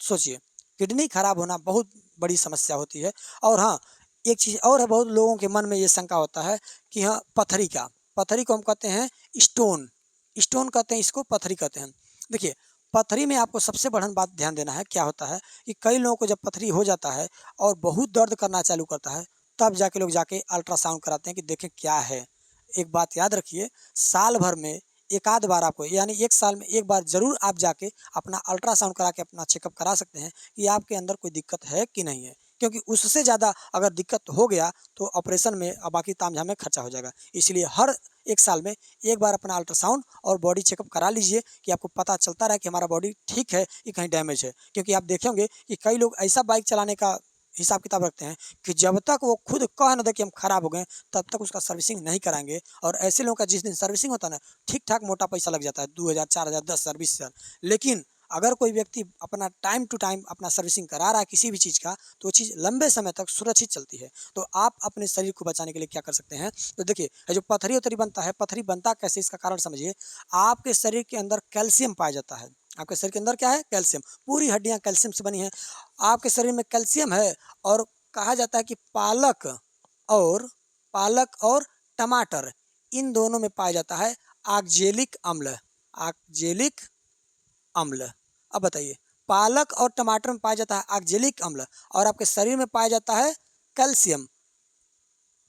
सोचिए, किडनी खराब होना बहुत बड़ी समस्या होती है। और हाँ, एक चीज़ और है, बहुत लोगों के मन में ये शंका होता है कि हाँ पथरी को हम कहते हैं स्टोन, स्टोन कहते हैं इसको, पथरी कहते हैं। देखिए पथरी में आपको सबसे बड़ा बात ध्यान देना है, क्या होता है कि कई लोगों को जब पथरी हो जाता है और बहुत दर्द करना चालू करता है, तब जाके लोग जाके अल्ट्रासाउंड कराते हैं कि देखें क्या है। एक बात याद रखिए, साल भर में एक आध बार आपको, यानी एक साल में एक बार ज़रूर आप जाके अपना अल्ट्रासाउंड करा के अपना चेकअप करा सकते हैं कि आपके अंदर कोई दिक्कत है कि नहीं है। क्योंकि उससे ज़्यादा अगर दिक्कत हो गया तो ऑपरेशन में और बाकी तामझाम में खर्चा हो जाएगा। इसलिए हर एक साल में एक बार अपना अल्ट्रासाउंड और बॉडी चेकअप करा लीजिए कि आपको पता चलता रहे कि हमारा बॉडी ठीक है कि कहीं डैमेज है। क्योंकि आप देखे होंगे कि कई लोग ऐसा बाइक चलाने का हिसाब किताब रखते हैं कि जब तक वो खुद कह न दे कि हम खराब हो गए तब तक उसका सर्विसिंग नहीं कराएंगे। और ऐसे लोगों का जिस दिन सर्विसिंग होता है ना, ठीक ठाक मोटा पैसा लग जाता है, 2000 4000 10,000 20,000। लेकिन अगर कोई व्यक्ति अपना टाइम टू टाइम अपना सर्विसिंग करा रहा है किसी भी चीज़ का, तो वो चीज़ लंबे समय तक सुरक्षित चलती है। तो आप अपने शरीर को बचाने के लिए क्या कर सकते हैं, तो देखिए ये जो पथरी उथरी बनता है, पथरी बनता कैसे, इसका कारण समझिए। आपके शरीर के अंदर कैल्शियम पाया जाता है। आपके शरीर के अंदर क्या है, कैल्शियम, पूरी हड्डियां कैल्शियम से बनी हैं। आपके शरीर में कैल्शियम है, और कहा जाता है कि और पालक और टमाटर, इन दोनों में पाया जाता है ऑक्जेलिक अम्ल। ऑक्जेलिक अम्ल। अब बताइए, पालक और टमाटर में पाया जाता है ऑक्जेलिक अम्ल, और आपके शरीर में पाया जाता है कैल्शियम।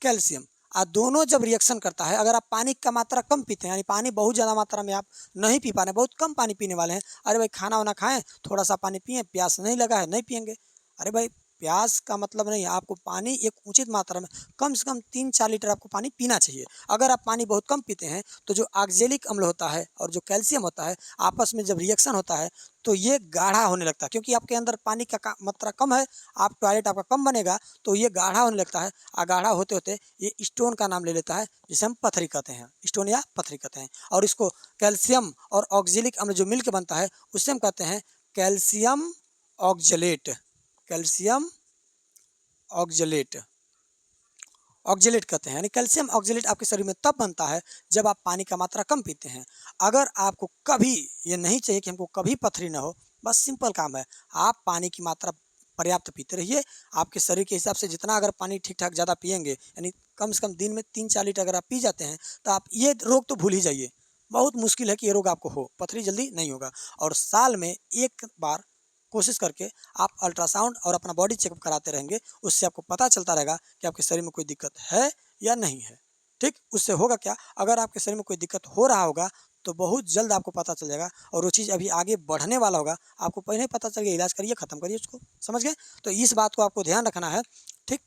कैल्शियम दोनों जब रिएक्शन करता है, अगर आप पानी का मात्रा कम पीते हैं, यानी पानी बहुत ज़्यादा मात्रा में आप नहीं पी पा रहे हैं, बहुत कम पानी पीने वाले हैं, अरे भाई खाना वाना खाएं, थोड़ा सा पानी पिए, प्यास नहीं लगा है नहीं पियेंगे, अरे भाई प्यास का मतलब नहीं है, आपको पानी एक उचित मात्रा में कम से कम 3-4 लीटर आपको पानी पीना चाहिए। अगर आप पानी बहुत कम पीते हैं तो जो ऑक्जेलिक अम्ल होता है और जो कैल्शियम होता है, आपस में जब रिएक्शन होता है तो ये गाढ़ा होने लगता है, क्योंकि आपके अंदर पानी का मात्रा कम है, आप टॉयलेट आपका कम बनेगा तो ये गाढ़ा होने लगता है। गाढ़ा होते होते ये स्टोन का नाम ले लेता है, जिसे हम पथरी कहते हैं, स्टोन या पथरी कहते हैं। और इसको कैल्शियम और ऑक्जेलिक अम्ल जो मिलकर बनता है उससे हम कहते हैं calcium oxalate, calcium oxalate, oxalate कहते हैं। यानी कैल्शियम ऑक्जेलेट आपके शरीर में तब बनता है जब आप पानी का मात्रा कम पीते हैं। अगर आपको कभी ये नहीं चाहिए कि हमको कभी पथरी ना हो, बस सिंपल काम है, आप पानी की मात्रा पर्याप्त पीते रहिए। आपके शरीर के हिसाब से जितना अगर पानी ठीक ठाक ज़्यादा पिएंगे, यानी कम से कम दिन में 3-4 लीटर अगर आप पी जाते हैं तो आप ये रोग तो भूल ही जाइए। बहुत मुश्किल है कि ये रोग आपको हो, पथरी जल्दी नहीं होगा। और साल में एक बार कोशिश करके आप अल्ट्रासाउंड और अपना बॉडी चेकअप कराते रहेंगे, उससे आपको पता चलता रहेगा कि आपके शरीर में कोई दिक्कत है या नहीं है। ठीक, उससे होगा क्या, अगर आपके शरीर में कोई दिक्कत हो रहा होगा तो बहुत जल्द आपको पता चल जाएगा, और वो चीज़ अभी आगे बढ़ने वाला होगा, आपको पहले ही पता चल गया, इलाज करिए, ख़त्म करिए उसको। समझ गए? तो इस बात को आपको ध्यान रखना है। ठीक।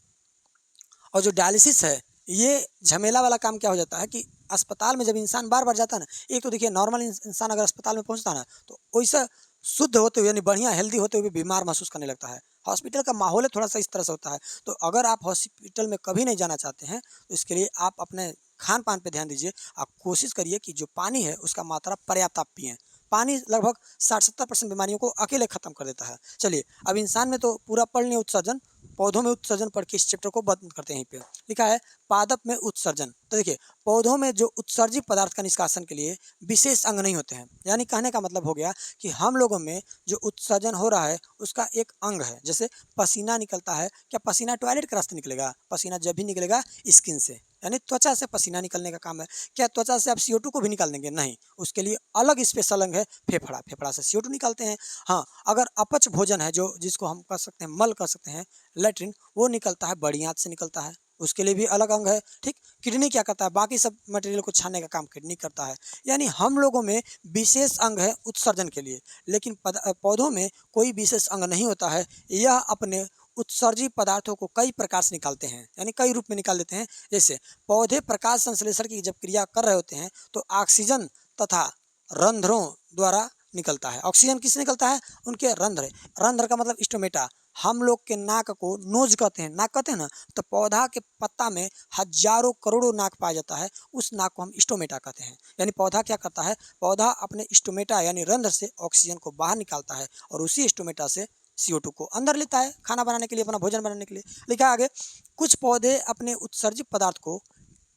और जो डायलिसिस है, ये झमेला वाला काम क्या हो जाता है कि अस्पताल में जब इंसान बार बार जाता है ना, एक तो देखिए नॉर्मल इंसान अगर अस्पताल में पहुंचता है ना तो वैसा शुद्ध होते हुए यानी बढ़िया हेल्दी होते हुए भी बीमार महसूस करने लगता है। हॉस्पिटल का माहौल है थोड़ा सा इस तरह से होता है। तो अगर आप हॉस्पिटल में कभी नहीं जाना चाहते हैं तो इसके लिए आप अपने खान पान पे ध्यान दीजिए। आप कोशिश करिए कि जो पानी है उसका मात्रा पर्याप्त आप पिएँ। पानी लगभग 60-70% बीमारियों को अकेले ख़त्म कर देता है। चलिए, अब इंसान में तो पूरा पढ़ लिए उत्सर्जन, पौधों में उत्सर्जन पढ़ के इस चैप्टर को बंद करते हैं। यहीं पे लिखा है पादप में उत्सर्जन। तो देखिए, पौधों में जो उत्सर्जित पदार्थ का निष्कासन के लिए विशेष अंग नहीं होते हैं। यानी कहने का मतलब हो गया कि हम लोगों में जो उत्सर्जन हो रहा है उसका एक अंग है। जैसे पसीना निकलता है, क्या पसीना टॉयलेट के रास्ते निकलेगा? पसीना जब भी निकलेगा स्किन से, यानी त्वचा से पसीना निकलने का काम है। क्या त्वचा से आप CO2 को भी निकाल देंगे? नहीं, उसके लिए अलग स्पेशल अंग है फेफड़ा। फेफड़ा से CO2 निकालते हैं। हाँ, अगर अपच भोजन है जो जिसको हम कह सकते हैं मल कह सकते हैं, लैट्रिन, वो निकलता है, बड़ी आंत से निकलता है, उसके लिए भी अलग अंग है। ठीक। किडनी क्या करता है? बाकी सब मटेरियल को छानने का काम किडनी करता है। यानी हम लोगों में विशेष अंग है उत्सर्जन के लिए, लेकिन पौधों में कोई विशेष अंग नहीं होता है। यह अपने उत्सर्जित पदार्थों को कई प्रकार से निकालते हैं, यानी कई रूप में निकाल देते हैं। जैसे पौधे प्रकाश संश्लेषण की जब क्रिया कर रहे होते हैं तो ऑक्सीजन तथा रंध्रों द्वारा निकलता है। ऑक्सीजन किससे निकलता है? उनके रंध्र। रंध्र का मतलब स्टोमेटा। हम लोग के नाक को नोज कहते हैं, नाक कहते हैं ना, तो पौधा के पत्ता में हजारों करोड़ों नाक पाया जाता है, उस नाक को हम स्टोमेटा कहते हैं। यानी पौधा क्या करता है? पौधा अपने स्टोमेटा यानी रंध्र से ऑक्सीजन को बाहर निकालता है और उसी स्टोमेटा से CO2 को अंदर लेता है खाना बनाने के लिए, अपना भोजन बनाने के लिए। लिखा है आगे, कुछ पौधे अपने उत्सर्जित पदार्थ को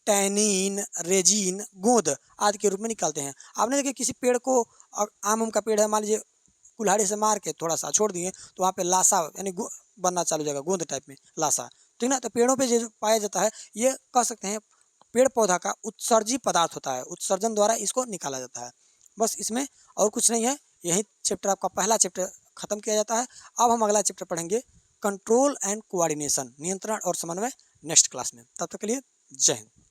टैनिन, रेजिन, गोंद आदि के रूप में निकालते हैं। आपने देखिए किसी पेड़ को, आम का पेड़ है, मान लीजिए कुल्हाड़ी से मार के थोड़ा सा छोड़ दिए तो वहाँ पे लाशा यानी बनना चालू हो जाएगा, गोंद टाइप में लाशा। ठीक ना? तो पेड़ों पे जो पाया जाता है ये कह सकते हैं पेड़ पौधा का उत्सर्जित पदार्थ होता है, उत्सर्जन द्वारा इसको निकाला जाता है। बस इसमें और कुछ नहीं है। यही चैप्टर आपका पहला चैप्टर खत्म किया जाता है। अब हम अगला चैप्टर पढ़ेंगे कंट्रोल एंड कोऑर्डिनेशन, नियंत्रण और समन्वय, नेक्स्ट क्लास में। तब तक के लिए जय हिंद।